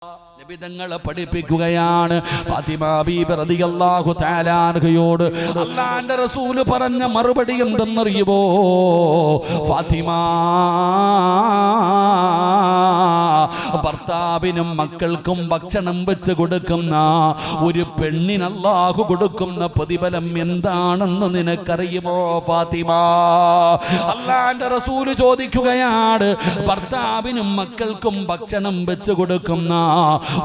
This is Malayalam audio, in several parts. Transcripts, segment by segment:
നബിതങ്ങളെ പഠിപ്പിക്കുകയാണ് ഫാത്തിമ ബീബി റളിയല്ലാഹു തആല അൻഹയോട് അല്ലാഹുവിന്റെ റസൂൽ പറഞ്ഞ മറുപടി എന്തെന്നറിയുമോ? ഫാത്തിമ ഭർത്താവിനും മക്കൾക്കും ഭക്ഷണം വെച്ച് കൊടുക്കുന്ന ഒരു പെണ്ണിന് അല്ലാഹു കൊടുക്കുന്ന പ്രതിഫലം എന്താണെന്ന് നിനക്കറിയുമോ ഫാത്തിമ? അല്ലാഹുവിന്റെ റസൂൽ ചോദിക്കുകയാണ്, ഭർത്താവിനും മക്കൾക്കും ഭക്ഷണം വെച്ച് കൊടുക്കുന്ന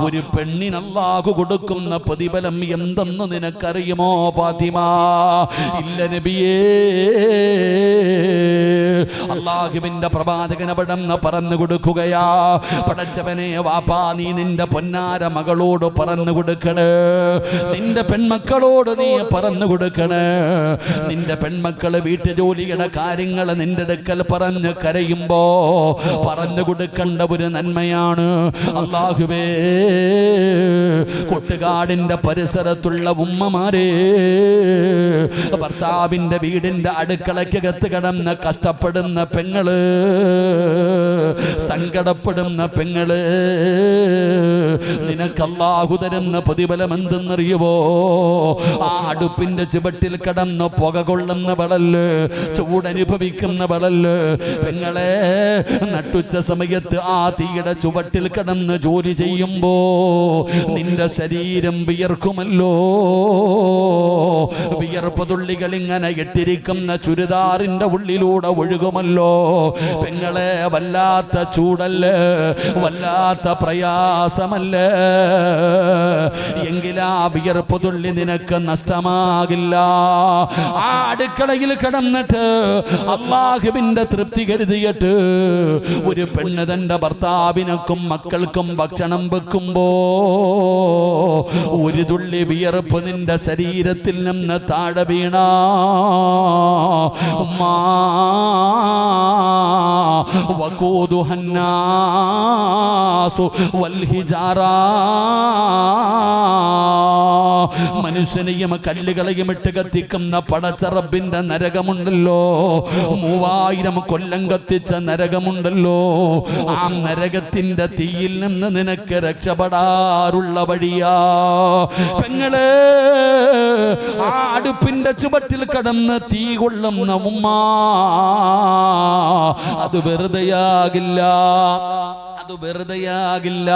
ഒരു പെണ്ണിന് അല്ലാഹു കൊടുക്കുന്ന പ്രതിഫലം എന്തെന്ന് നിനക്കറിയുമോ ഫാത്തിമ? ഇല്ല നബിയേ. അല്ലാഹുവിന്റെ പ്രവാചകൻ അവിടെന്ന് പറഞ്ഞു കൊടുക്കുകയാ, പടച്ചവനെ വാപ്പാ, നീ നിന്റെ പൊന്നാര മകളോട് പറഞ്ഞു കൊടുക്കണേ, നിന്റെ പെൺമക്കളോട് നീ പറഞ്ഞു കൊടുക്കണേ. നിന്റെ പെൺമക്കള് വീട്ടുജോലിയുടെ കാര്യങ്ങൾ നിന്റെ അടുക്കൽ പറഞ്ഞ് കരയുമ്പോ പറഞ്ഞു കൊടുക്കേണ്ട ഒരു നന്മയാണ്. അല്ലാഹുവേ, കൊട്ടുകാടിന്റെ പരിസരത്തുള്ള ഉമ്മമാരെ, ഭർത്താവിന്റെ വീടിന്റെ അടുക്കളയ്ക്കകത്ത് കിടന്ന് കഷ്ടപ്പെടുന്ന പെങ്ങള്, സങ്കടപ്പെടുന്ന പെങ്ങള്, നിനക്ക് അല്ലാഹു തരുന്ന പ്രതിഫലം എന്തെന്നറിയുവോ? ആ അടുപ്പിന്റെ ചുവട്ടിൽ കിടന്ന് പുക കൊള്ളുന്നവളല്ലേ, ചൂടനുഭവിക്കുന്നവളല്ലേ പെങ്ങളെ, നട്ടുച്ച സമയത്ത് ആ തീയുടെ ചുവട്ടിൽ കിടന്ന് ജോലി ചെയ്യുമ്പോ നിന്റെ ശരീരം വിയർക്കുമല്ലോ. വിയർപ്പ് തുള്ളികൾ ഇങ്ങനെ ഇട്ടിരിക്കുന്ന ചുരിദാറിന്റെ ഉള്ളിലൂടെ ഒഴുകുമല്ലോ പെങ്ങളെ. വല്ലാത്ത ചൂടല്ലേ, വല്ലാത്ത പ്രയാസമല്ലേ. എങ്കിലാ വിയർപ്പ് തുള്ളി നിനക്ക് നഷ്ടമാകില്ല. ആ അടുക്കളയിൽ കിടന്നിട്ട് അല്ലാഹുവിന്റെ തൃപ്തി കരുതിയിട്ട് ഒരു പെണ്ണ് തന്റെ ഭർത്താവിനൊക്കും മക്കൾക്കും ഭക്ഷണം വെക്കുമ്പോ ഒരു തുള്ളി വിയർപ്പ് നിന്റെ ശരീരത്തിൽ നിന്ന് താഴെ വീണ വഖൂദുഹന്നാസു വൽഹിജാറ, മനുഷ്യനെയും കല്ലുകളെയും ഇട്ട് കത്തിക്കുന്ന പടച്ച റബ്ബിന്റെ നരകമുണ്ടല്ലോ, 3000 കൊല്ലം കത്തിച്ച നരകമുണ്ടല്ലോ. ആ നരകത്തിന്റെ തീയിൽ നിന്ന് നിനക്ക് രക്ഷപ്പെടാറുള്ള വഴിയാ പെങ്ങളെ. ആ അടുപ്പിന്റെ ചുവട്ടിൽ കടന്ന് തീ കൊള്ളുന്ന ഉമ്മ, അത് വെറുതെയാകില്ല, അത് വെറുതെയാകില്ല.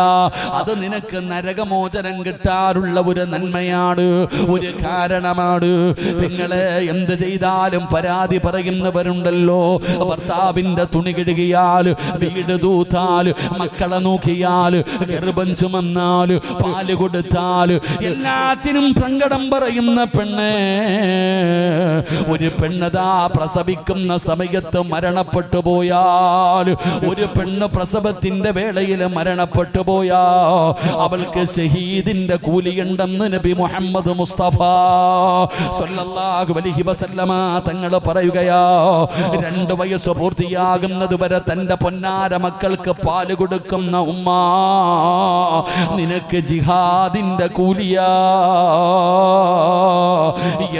അത് നിനക്ക് നരകമോചനം കിട്ടാറുള്ള ഒരു നന്മയാണ്, ഒരു കാരണമാണ് പെങ്ങളെ. എന്ത് ചെയ്താലും പരാതി പറയുന്നവരുണ്ടല്ലോ. ഭർത്താവിന്റെ തുണി കഴുകിയാൽ, വീട് തൂത്താൽ, മക്കളെ നോക്കിയാൽ, ഗർഭം ചുമന്നാൽ, പാല് കൊടുത്താൽ, എല്ലാത്തിനും സങ്കടം പറയുന്ന പെണ്ണെ. ഒരു പെണ്ണതാ പ്രസവിക്കുന്ന സമയത്ത് മരണപ്പെട്ടു പോയാൽ, ഒരു പെണ്ണ് പ്രസവത്തിന്റെ വേളയിൽ മരണപ്പെട്ടു പോയാ അവൾക്ക് ഷഹീദിന്റെ കൂലിയുണ്ടെന്ന് നബി മുഹമ്മദ് മുസ്തഫ സ്വല്ലല്ലാഹു അലൈഹി വസല്ലമ തങ്ങൾ പറയുകയാ. 2 വയസ്സ് പൂർത്തിയാകുന്നത് വരെ തന്റെ പൊന്നാര മക്കൾക്ക് പാല് കൊടുക്കുന്ന ഉമ്മ, നിനക്ക് ജിഹാദിന്റെ കൂലിയാ.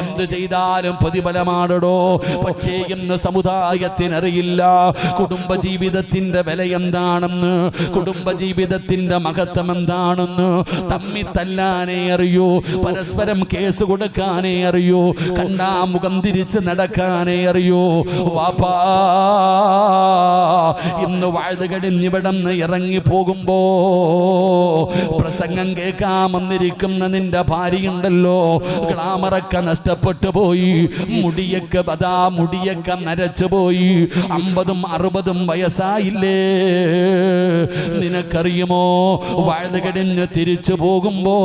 എന്ത് ചെയ്താലും പ്രതിഫലമാണോ? പക്ഷേ ഇന്ന് സമുദായത്തിനറിയില്ല കുടുംബജീവിതത്തിന്റെ വില എന്താണെന്ന്, കുടുംബജീവിതത്തിന്റെ മഹത്വം എന്താണെന്ന്. തമ്മി തല്ലാനേ അറിയൂ, പരസ്പരം കേസ് കൊടുക്കാനേ അറിയൂ, കണ്ടാ മുഖം തിരിച്ച് നടക്കാനേ അറിയൂ. വാപ്പാ, ഇന്ന് വാഴ്ത് കഴിഞ്ഞിവിടന്ന് ഇറങ്ങി പോകുമ്പോ പ്രസംഗം കേൾക്കാൻ വന്നിരിക്കുന്ന നിന്റെ ഭാര്യയുണ്ടല്ലോ, ഗ്ലാമറൊക്കെ നഷ്ടപ്പെട്ടു പോയി, മുടിയൊക്കെ നരച്ചു പോയി, 50ഉം 60ഉം വയസ്സായില്ലേ. നിനക്കറിയുമോ, വാഴ്ന്നു കഴിഞ്ഞ് തിരിച്ചു പോകുമ്പോ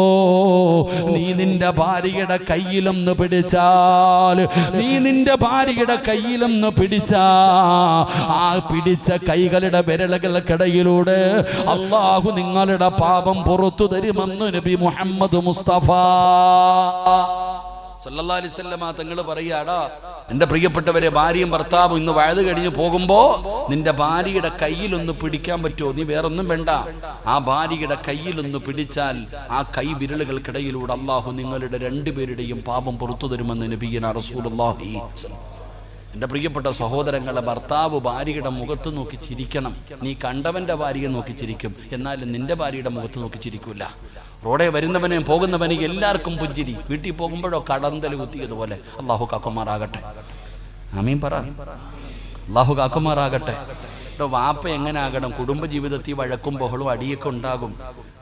നീ നിന്റെ ഭാര്യയുടെ കയ്യിലൊന്ന് പിടിച്ചാൽ, നീ നിന്റെ ഭാര്യയുടെ കയ്യിലൊന്ന് പിടിച്ചാ ആ പിടിച്ച കൈകളുടെ വിരലുകൾക്കിടയിലൂടെ അല്ലാഹു നിങ്ങളുടെ പാപം പുറത്തു തരുമെന്ന് നബി മുഹമ്മദ് മുസ്തഫ സല്ലല്ലാഹു അലൈഹി വസല്ലമ തങ്ങൾ പറയാടാ, എൻ്റെ പ്രിയപ്പെട്ടവരെ, ഭാര്യയും ഭർത്താവും ഇന്ന് വഴുത് കഴിഞ്ഞ് പോകുമ്പോ നിന്റെ ഭാര്യയുടെ കയ്യിലൊന്ന് പിടിക്കാൻ പറ്റുമോ? നീ വേറൊന്നും വേണ്ട, ആ ഭാര്യയുടെ കയ്യിലൊന്ന് പിടിച്ചാൽ ആ കൈ വിരലുകൾക്കിടയിലൂടെ അല്ലാഹു നിങ്ങളുടെ 2 പേരുടെയും പാപം പുറത്തു തരുമെന്ന് നബിയന റസൂലുള്ളാഹി. എൻ്റെ പ്രിയപ്പെട്ട സഹോദരങ്ങളെ, ഭർത്താവ് ഭാര്യയുടെ മുഖത്ത് നോക്കി ചിരിക്കണം. നീ കണ്ടവൻ്റെ ഭാര്യയെ നോക്കി ചിരിക്കും, എന്നാലും നിന്റെ ഭാര്യയുടെ മുഖത്ത് നോക്കി ചിരിക്കൂല. റോഡെ വരുന്നവനെയും പോകുന്നവനെ എല്ലാവർക്കും പുഞ്ചിരി, വീട്ടിൽ പോകുമ്പോഴോ കടന്തൽ കുത്തിയതുപോലെ. അള്ളാഹു കാക്കുമാറാകട്ടെ. ആമീൻ പറ. അള്ളാഹു കാക്കുമാറാകട്ടെ. വാപ്പ എങ്ങനെ ആകണം? കുടുംബജീവിതത്തിൽ വഴക്കും ബഹളും അടിയൊക്കെ ഉണ്ടാകും.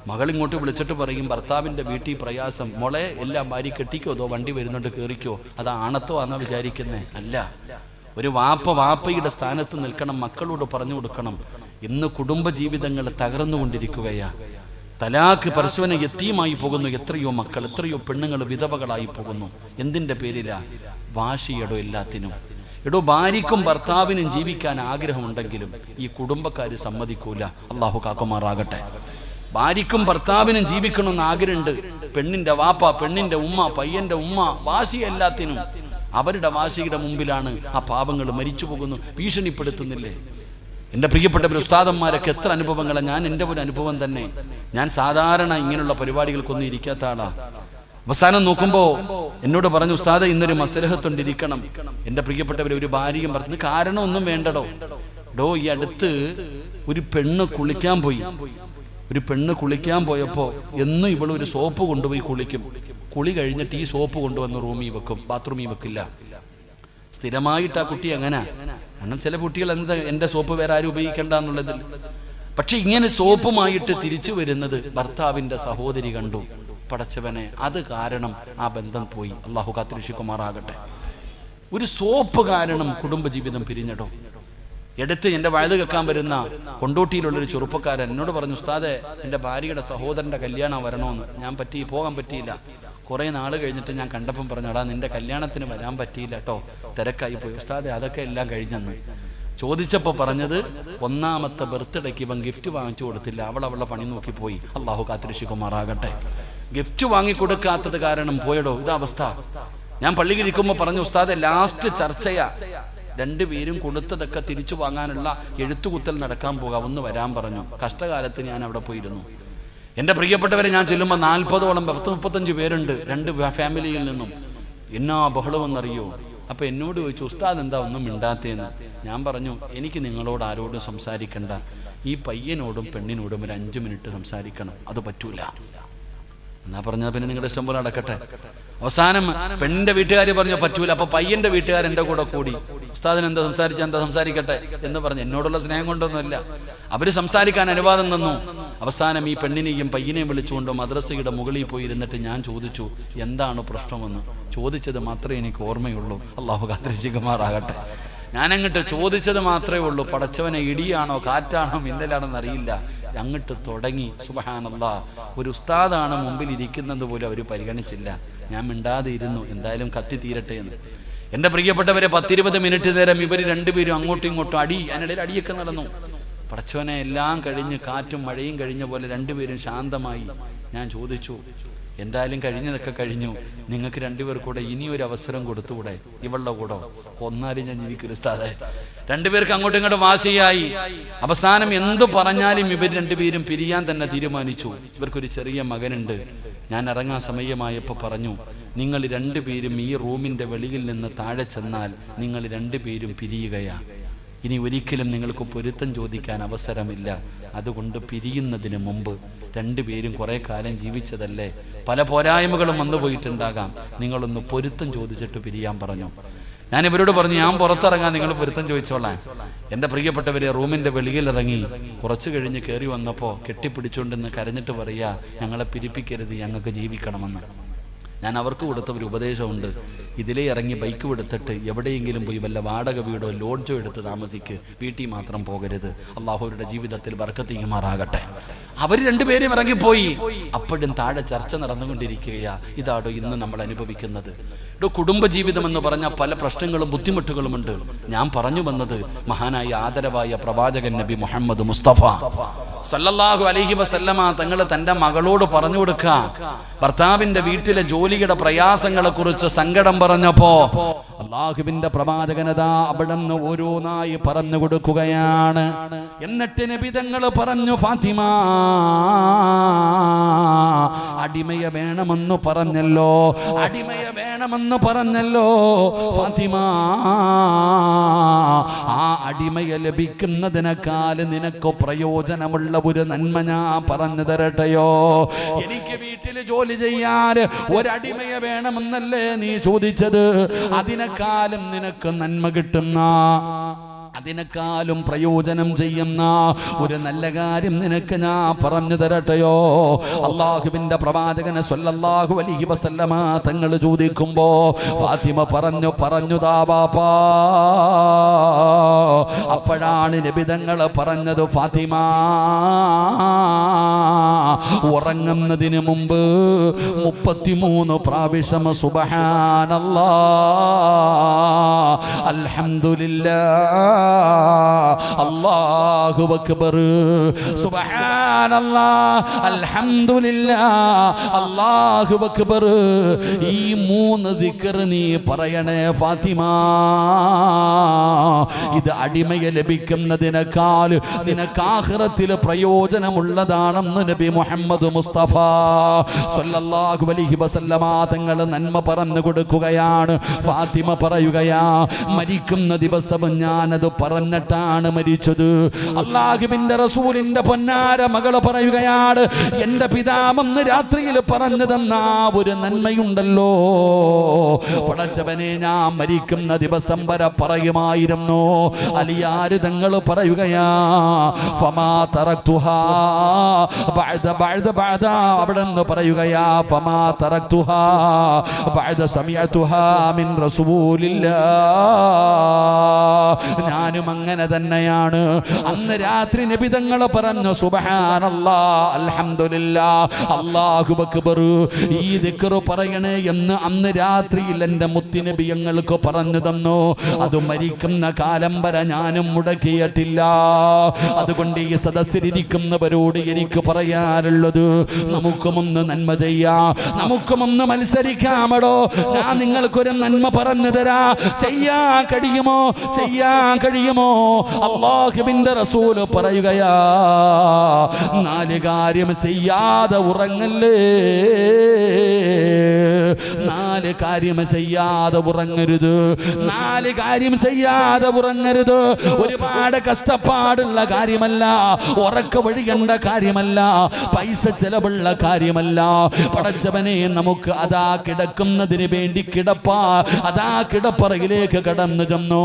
മകളിങ്ങോട്ട് വിളിച്ചിട്ട് പറയും, ഭർത്താവിൻ്റെ വീട്ടിൽ പ്രയാസം, മോളെ എല്ലാം ഭാര്യ കെട്ടിക്കോ, അതോ വണ്ടി വരുന്നുണ്ട് കയറിക്കോ. അത് ആണത്തോ ആണെന്നാ വിചാരിക്കുന്നേ? അല്ല. ഒരു വാപ്പയുടെ സ്ഥാനത്ത് നിൽക്കണം, മക്കളോട് പറഞ്ഞു കൊടുക്കണം. ഇന്ന് കുടുംബജീവിതങ്ങൾ തകർന്നുകൊണ്ടിരിക്കുകയാ. തലാക്ക് പരസ്പരം യത്തീമായി പോകുന്നു. എത്രയോ മക്കൾ, എത്രയോ പെണ്ണുങ്ങൾ വിധവകളായി പോകുന്നു. എന്തിൻ്റെ പേരിലാ? വാശിയടോ എല്ലാത്തിനും. എടോ, ഭാര്യയ്ക്കും ഭർത്താവിനും ജീവിക്കാൻ ആഗ്രഹമുണ്ടെങ്കിലും ഈ കുടുംബക്കാർ സമ്മതിക്കൂല. അള്ളാഹു കാക്കുമാറാകട്ടെ. ഭാര്യയ്ക്കും ഭർത്താവിനും ജീവിക്കണമെന്ന് ആഗ്രഹമുണ്ട്. പെണ്ണിന്റെ വാപ്പ, പെണ്ണിന്റെ ഉമ്മ, പയ്യന്റെ ഉമ്മ, വാശി എല്ലാത്തിനും. അവരുടെ വാശിയുടെ മുമ്പിലാണ് ആ പാവങ്ങൾ മരിച്ചു പോകുന്നു. ഭീഷണിപ്പെടുത്തുന്നില്ലേ? എൻ്റെ പ്രിയപ്പെട്ട ഉസ്താദന്മാരൊക്കെ എത്ര അനുഭവങ്ങളാണ്. ഞാൻ എൻ്റെ ഒരു അനുഭവം തന്നെ. ഞാൻ സാധാരണ ഇങ്ങനെയുള്ള പരിപാടികൾക്കൊന്നും ഇരിക്കാത്ത ആളാ. അവസാനം നോക്കുമ്പോൾ എന്നോട് പറഞ്ഞു, ഉസ്താദ് ഇന്നൊരു മസ്ലഹത്തുണ്ടിരിക്കണം. എൻ്റെ പ്രിയപ്പെട്ടവരെ, ഒരു ഭാര്യയും പറഞ്ഞു, കാരണം ഒന്നും വേണ്ടടോ. ഈ അടുത്ത് ഒരു പെണ്ണ് കുളിക്കാൻ പോയി. ഒരു പെണ്ണ് കുളിക്കാൻ പോയപ്പോൾ എന്നും ഇവളൊരു സോപ്പ് കൊണ്ടുപോയി കുളിക്കും. കുളി കഴിഞ്ഞിട്ട് ഈ സോപ്പ് കൊണ്ടുവന്ന് റൂമിൽ വെക്കും, ബാത്റൂമിൽ വെക്കില്ല. സ്ഥിരമായിട്ട് ആ കുട്ടി അങ്ങനെ. കാരണം ചില കുട്ടികൾ എന്താ, എൻ്റെ സോപ്പ് വേറെ ആരും ഉപയോഗിക്കണ്ട എന്നുള്ളതിൽ. പക്ഷെ ഇങ്ങനെ സോപ്പുമായിട്ട് തിരിച്ചു വരുന്നത് ഭർത്താവിൻ്റെ സഹോദരി കണ്ടു. പടച്ചവനെ, അത് കാരണം ആ ബന്ധം പോയി. അള്ളാഹു കാത്തിരക്ഷിക്കുമാറാകട്ടെ. ഒരു സോപ്പ് കാരണം കുടുംബജീവിതം പിരിഞ്ഞടോ. എടുത്ത് എൻ്റെ വയത് കേൾക്കാൻ വരുന്ന കൊണ്ടോട്ടിയിലുള്ളൊരു ചെറുപ്പക്കാരൻ എന്നോട് പറഞ്ഞു, ഉസ്താദെ എൻ്റെ ഭാര്യയുടെ സഹോദരൻ്റെ കല്യാണം വരണമെന്ന്. ഞാൻ പോകാൻ പറ്റിയില്ല. കുറേ നാൾ കഴിഞ്ഞിട്ട് ഞാൻ കണ്ടപ്പം പറഞ്ഞു, എടാ നിൻ്റെ കല്യാണത്തിന് വരാൻ പറ്റിയില്ല കേട്ടോ, തിരക്കായി പോയി. ഉസ്താദെ അതൊക്കെ എല്ലാം കഴിഞ്ഞെന്ന് ചോദിച്ചപ്പോൾ പറഞ്ഞത്, ഒന്നാമത്തെ ബർത്ത്ഡേക്ക് ഇവൻ ഗിഫ്റ്റ് വാങ്ങിച്ചു കൊടുത്തില്ല, അവളുടെ പണി നോക്കിപ്പോയി. അള്ളാഹു കാത്തിരക്ഷിക്കുമാറാകട്ടെ. ഗിഫ്റ്റ് വാങ്ങിക്കൊടുക്കാത്തത് കാരണം പോയടോ ഇതവസ്ഥ. ഞാൻ പള്ളിയിൽ ഇരിക്കുമ്പോൾ പറഞ്ഞു, ഉസ്താദെ ലാസ്റ്റ് ചർച്ചയാ, രണ്ടുപേരും കൊടുത്തതൊക്കെ തിരിച്ചു വാങ്ങാനുള്ള എഴുത്തുകുത്തൽ നടക്കാൻ പോകാം, ഒന്ന് വരാൻ പറഞ്ഞു. കഷ്ടകാലത്ത് ഞാൻ അവിടെ പോയിരുന്നു. എൻ്റെ പ്രിയപ്പെട്ടവരെ, ഞാൻ ചെല്ലുമ്പോൾ 40ഓളം 35 പേരുണ്ട്, 2 ഫാമിലിയിൽ നിന്നും. എന്നാ ബഹളമെന്നറിയോ? അപ്പോൾ എന്നോട് ചോദിച്ചു, ഉസ്താദ് എന്താ ഒന്നും മിണ്ടാത്തേന്ന്. ഞാൻ പറഞ്ഞു, എനിക്ക് നിങ്ങളോട് ആരോടും സംസാരിക്കണ്ട, ഈ പയ്യനോടും പെണ്ണിനോടും ഒരു 5 മിനിറ്റ് സംസാരിക്കണം. അത് പറ്റൂല എന്നാ പറഞ്ഞാൽ പിന്നെ നിങ്ങളുടെ ഇഷ്ടം പോലെ നടക്കട്ടെ. അവസാനം പെണ്ണിന്റെ വീട്ടുകാർ പറഞ്ഞു പറ്റൂല. അപ്പൊ പയ്യന്റെ വീട്ടുകാർ എൻ്റെ കൂടെ കൂടി, ഉസ്താദിന് എന്താ സംസാരിക്കട്ടെ എന്ന് പറഞ്ഞു. എന്നോടുള്ള സ്നേഹം കൊണ്ടൊന്നുമില്ല, അവര് സംസാരിക്കാൻ അനുവാദം തന്നു. അവസാനം ഈ പെണ്ണിനെയും പയ്യനെയും വിളിച്ചുകൊണ്ട് മദ്രസയുടെ മുകളിൽ പോയി ഇരുന്നിട്ട് ഞാൻ ചോദിച്ചു, എന്താണ് പ്രശ്നമെന്ന്. ചോദിച്ചത് മാത്രമേ എനിക്ക് ഓർമ്മയുള്ളൂ. അള്ളാഹു കാത്തിരക്ഷിക്കുമാറാകട്ടെ. ഞാനങ്ങോട്ട് ചോദിച്ചത് മാത്രമേ ഉള്ളൂ. പടച്ചവനെ, ഇടിയാണോ കാറ്റാണോ മിന്നലാണെന്ന് അറിയില്ല. അങ്ങോട്ട് തുടങ്ങി. സുബ്ഹാനല്ലാഹ്, ഒരു ഉസ്താദാണ് മുമ്പിൽ ഇരിക്കുന്നത് പോലും അവർ പരിഗണിച്ചില്ല. ഞാൻ മിണ്ടാതെ ഇരുന്നു, എന്തായാലും കത്തി തീരട്ടെ എന്ന്. എൻ്റെ പ്രിയപ്പെട്ടവരെ, 10-20 മിനിറ്റ് നേരം ഇവർ രണ്ടുപേരും അങ്ങോട്ടും ഇങ്ങോട്ടും അതിനിടയിൽ അടിയൊക്കെ നടന്നു. പടച്ചവനെ, എല്ലാം കഴിഞ്ഞ് കാറ്റും മഴയും കഴിഞ്ഞ പോലെ രണ്ടുപേരും ശാന്തമായി. ഞാൻ ചോദിച്ചു, എന്തായാലും കഴിഞ്ഞതൊക്കെ കഴിഞ്ഞു, നിങ്ങൾക്ക് രണ്ടുപേർ കൂടെ ഇനിയൊരു അവസരം കൊടുത്തുകൂടെ? ഇവളുടെ കൂടെ ഒന്നാലും ഞാൻ ജീവിക്കൊരു ഉസ്താദേ. രണ്ടുപേർക്ക് അങ്ങോട്ടും ഇങ്ങോട്ടും വാശിയായി. അവസാനം എന്തു പറഞ്ഞാലും ഇവർ രണ്ടുപേരും പിരിയാൻ തന്നെ തീരുമാനിച്ചു. ഇവർക്കൊരു ചെറിയ മകനുണ്ട്. ഞാൻ ഇറങ്ങാൻ സമയമായപ്പോൾ പറഞ്ഞു, നിങ്ങൾ രണ്ടുപേരും ഈ റൂമിൻ്റെ വെളിയിൽ നിന്ന് താഴെ ചെന്നാൽ നിങ്ങൾ രണ്ടുപേരും പിരിയുകയാണ്. ഇനി ഒരിക്കലും നിങ്ങൾക്ക് പൊരുത്തം ചോദിക്കാൻ അവസരമില്ല. അതുകൊണ്ട് പിരിയുന്നതിന് മുമ്പ് രണ്ടുപേരും കുറേ കാലം ജീവിച്ചതല്ലേ, പല പോരായ്മകളും വന്നു പോയിട്ടുണ്ടാകാം, നിങ്ങളൊന്ന് പൊരുത്തം ചോദിച്ചിട്ട് പിരിയാൻ പറഞ്ഞു. ഞാൻ ഇവരോട് പറഞ്ഞു, ഞാൻ പുറത്തിറങ്ങാൻ, നിങ്ങൾ പൊരുത്തം ചോദിച്ചോളാൻ. എൻ്റെ പ്രിയപ്പെട്ടവരെ, റൂമിൻ്റെ വെളിയിലിറങ്ങി കുറച്ച് കഴിഞ്ഞ് കയറി വന്നപ്പോൾ കെട്ടിപ്പിടിച്ചുകൊണ്ടെന്ന് കരഞ്ഞിട്ട് പറയുക, ഞങ്ങളെ പിരിപ്പിക്കരുത്, ഞങ്ങൾക്ക് ജീവിക്കണമെന്ന്. ഞാൻ അവർക്ക് കൊടുത്ത ഒരു ഉപദേശമുണ്ട്, ഇതിലേ ഇറങ്ങി ബൈക്ക് എടുത്തിട്ട് എവിടെയെങ്കിലും പോയി വല്ല വാടക വീടോ ലോഡ്ജോ എടുത്ത് താമസിക്ക്, വീട്ടിൽ മാത്രം പോകരുത്. അള്ളാഹുവിന്റെ ജീവിതത്തിൽ ബർക്കത്ത് ചെയ്യുമാറാകട്ടെ. അവർ രണ്ടുപേരും ഇറങ്ങിപ്പോയി. അപ്പോഴും താഴെ ചർച്ച നടന്നുകൊണ്ടിരിക്കുകയാ. ഇതാടോ ഇന്ന് നമ്മൾ അനുഭവിക്കുന്നത്. കുടുംബജീവിതം എന്ന് പറഞ്ഞാൽ പല പ്രശ്നങ്ങളും ബുദ്ധിമുട്ടുകളുമുണ്ട്. ഞാൻ പറഞ്ഞു വന്നത് മഹാനായ ആദരവായ പ്രവാചകൻ നബി മുഹമ്മദ് മുസ്തഫ സല്ലല്ലാഹു അലൈഹി വസല്ലമ തങ്ങൾ തന്റെ മകളോട് പറഞ്ഞു കൊടുക്കുക, ഭർത്താവിന്റെ വീട്ടിലെ ജോലിയുടെ പ്രയാസങ്ങളെ കുറിച്ച് സങ്കടം പറഞ്ഞപ്പോ അള്ളാഹുവിന്റെ പ്രവാചകനതാ അവിടുന്ന് ഓരോന്നായി പറഞ്ഞു കൊടുക്കുകയാണ്. എന്നിട്ട് നബി തങ്ങൾ പറഞ്ഞു, ഫാത്തിമ അടിമയെ വേണമെന്ന് പറഞ്ഞല്ലോ, അടിമയെ വേണം വേണമെന്ന് പറഞ്ഞല്ലോ ഫാത്തിമ. ആ അടിമയെ ലഭിക്കുന്നതിനേക്കാൾ നിനക്ക് പ്രയോജനമുള്ള ഒരു നന്മ ഞാൻ പറഞ്ഞു തരട്ടെയോ? എനിക്ക് വീട്ടിൽ ജോലി ചെയ്യാൻ ഒരടിമയെ വേണമെന്നല്ലേ നീ ചോദിച്ചത്? അതിനേക്കാളും നിനക്ക് നന്മ കിട്ടുന്ന, അതിനേക്കാളും പ്രയോജനം ചെയ്യുന്ന ഒരു നല്ല കാര്യം നിനക്ക് ഞാൻ പറഞ്ഞു തരട്ടെയോ? അള്ളാഹുവിന്റെ പ്രവാചകനെ സ്വല്ലല്ലാഹു അലൈഹി വസല്ലമ തങ്ങൾ ചോദിക്കുമ്പോ ഫാത്തിമ പറഞ്ഞുതാ ബാപ്പാ. അപ്പോഴാണ് നബി തങ്ങൾ പറഞ്ഞത്, ഫാത്തിമ ഉറങ്ങുന്നതിന് മുമ്പ് 33 പ്രാവശ്യം സുബ്ഹാനല്ലാഹ്, അൽഹംദുലില്ലാഹ്, അല്ലാഹു അക്ബർ, സുബ്ഹാനല്ലാഹ്, അൽഹംദുലില്ലാഹ്, അല്ലാഹു അക്ബർ. ഈ 3 ദിക്ർ നീ പറയണേ ഫാത്തിമ. ഇത് അടിമയെ ലഭിക്കുന്നതിനേക്കാൾ നിനക്ക് ആഖിറത്തിൽ പ്രയോജനമുള്ളതാണെന്ന് നബി മുഹമ്മദ് മുസ്തഫ സ്വല്ലല്ലാഹു അലൈഹി വസല്ലമ തങ്ങൾ നന്മ പറഞ്ഞു കൊടുക്കുകയാണ്. ഫാത്തിമ പറയുകയാ, മരിക്കുന്ന ദിവസം ഞാനത് പറഞ്ഞിട്ടാണ് മരിച്ചത്. അല്ലാഹുവിന്റെ റസൂലിന്റെ പൊന്നാര മകള് പറയുകയാണ്, എന്റെ പിതാവെന്ന് രാത്രിയിൽ പറഞ്ഞു തന്ന ഒരു നന്മയുണ്ടല്ലോ, പടച്ചവനെ ഞാൻ മരിക്കുന്ന ദിവസം വരെ പറയുമായിരുന്നു. അലിയാര് തങ്ങൾ പറയുകയാ, ഫമാ തറക്തുഹാ ബഅദ അവിടെ നിന്ന് പറയുകയാ, ഫമാ തറക്തുഹാ ബഅദ സമിഅതുഹാ മിൻ റസൂലില്ലാഹ്. ഞാനും അങ്ങനെ തന്നെയാണ്. അന്ന് രാത്രി നബി തങ്ങൾ പറഞ്ഞു, സുബ്ഹാനല്ലാഹ്, അൽഹംദുലില്ലാഹ്, അല്ലാഹു അക്ബർ, ഈ ദിക്ർ പറയണേ എന്ന് അന്ന് രാത്രിയിൽ എൻ്റെ മുത്തുനബി ഞങ്ങൾക്ക് പറഞ്ഞു തന്നു. അത് മരിക്കുന്ന കാലം വരെ ഞാനും മുടക്കിയിട്ടില്ല. അതുകൊണ്ട് ഈ സദസ്സിലിരിക്കുന്നവരോട് എനിക്ക് പറയാനുള്ളത്, നമുക്കുമൊന്ന് നന്മ ചെയ്യാം, നമുക്കുമൊന്ന് മത്സരിക്കാമടോ. ഞാൻ നിങ്ങൾക്കൊരു നന്മ പറഞ്ഞു തരാ, ചെയ്യാൻ കഴിയുമോ? ചെയ്യാൻ കഴിയുമോ? അല്ലാഹുവിന്റെ റസൂൽ പറയുകയാ, 4 കാര്യം ചെയ്യാതെ ഉറങ്ങല്ലേ, 4 കാര്യം ചെയ്യാതെ ഉറങ്ങരുത്, 4 കാര്യം ചെയ്യാതെ ഉറങ്ങരുത്. ഒരുപാട് കഷ്ടപ്പാടുള്ള കാര്യമല്ല, ഉറക്ക വഴികണ്ട കാര്യമല്ല, പൈസ ചെലവുള്ള കാര്യമല്ല. പടച്ചവനെ, നമുക്ക് അതാ കിടക്കുന്നതിന് വേണ്ടി അതാ കിടപ്പറയിലേക്ക് കടന്നു ചെന്നു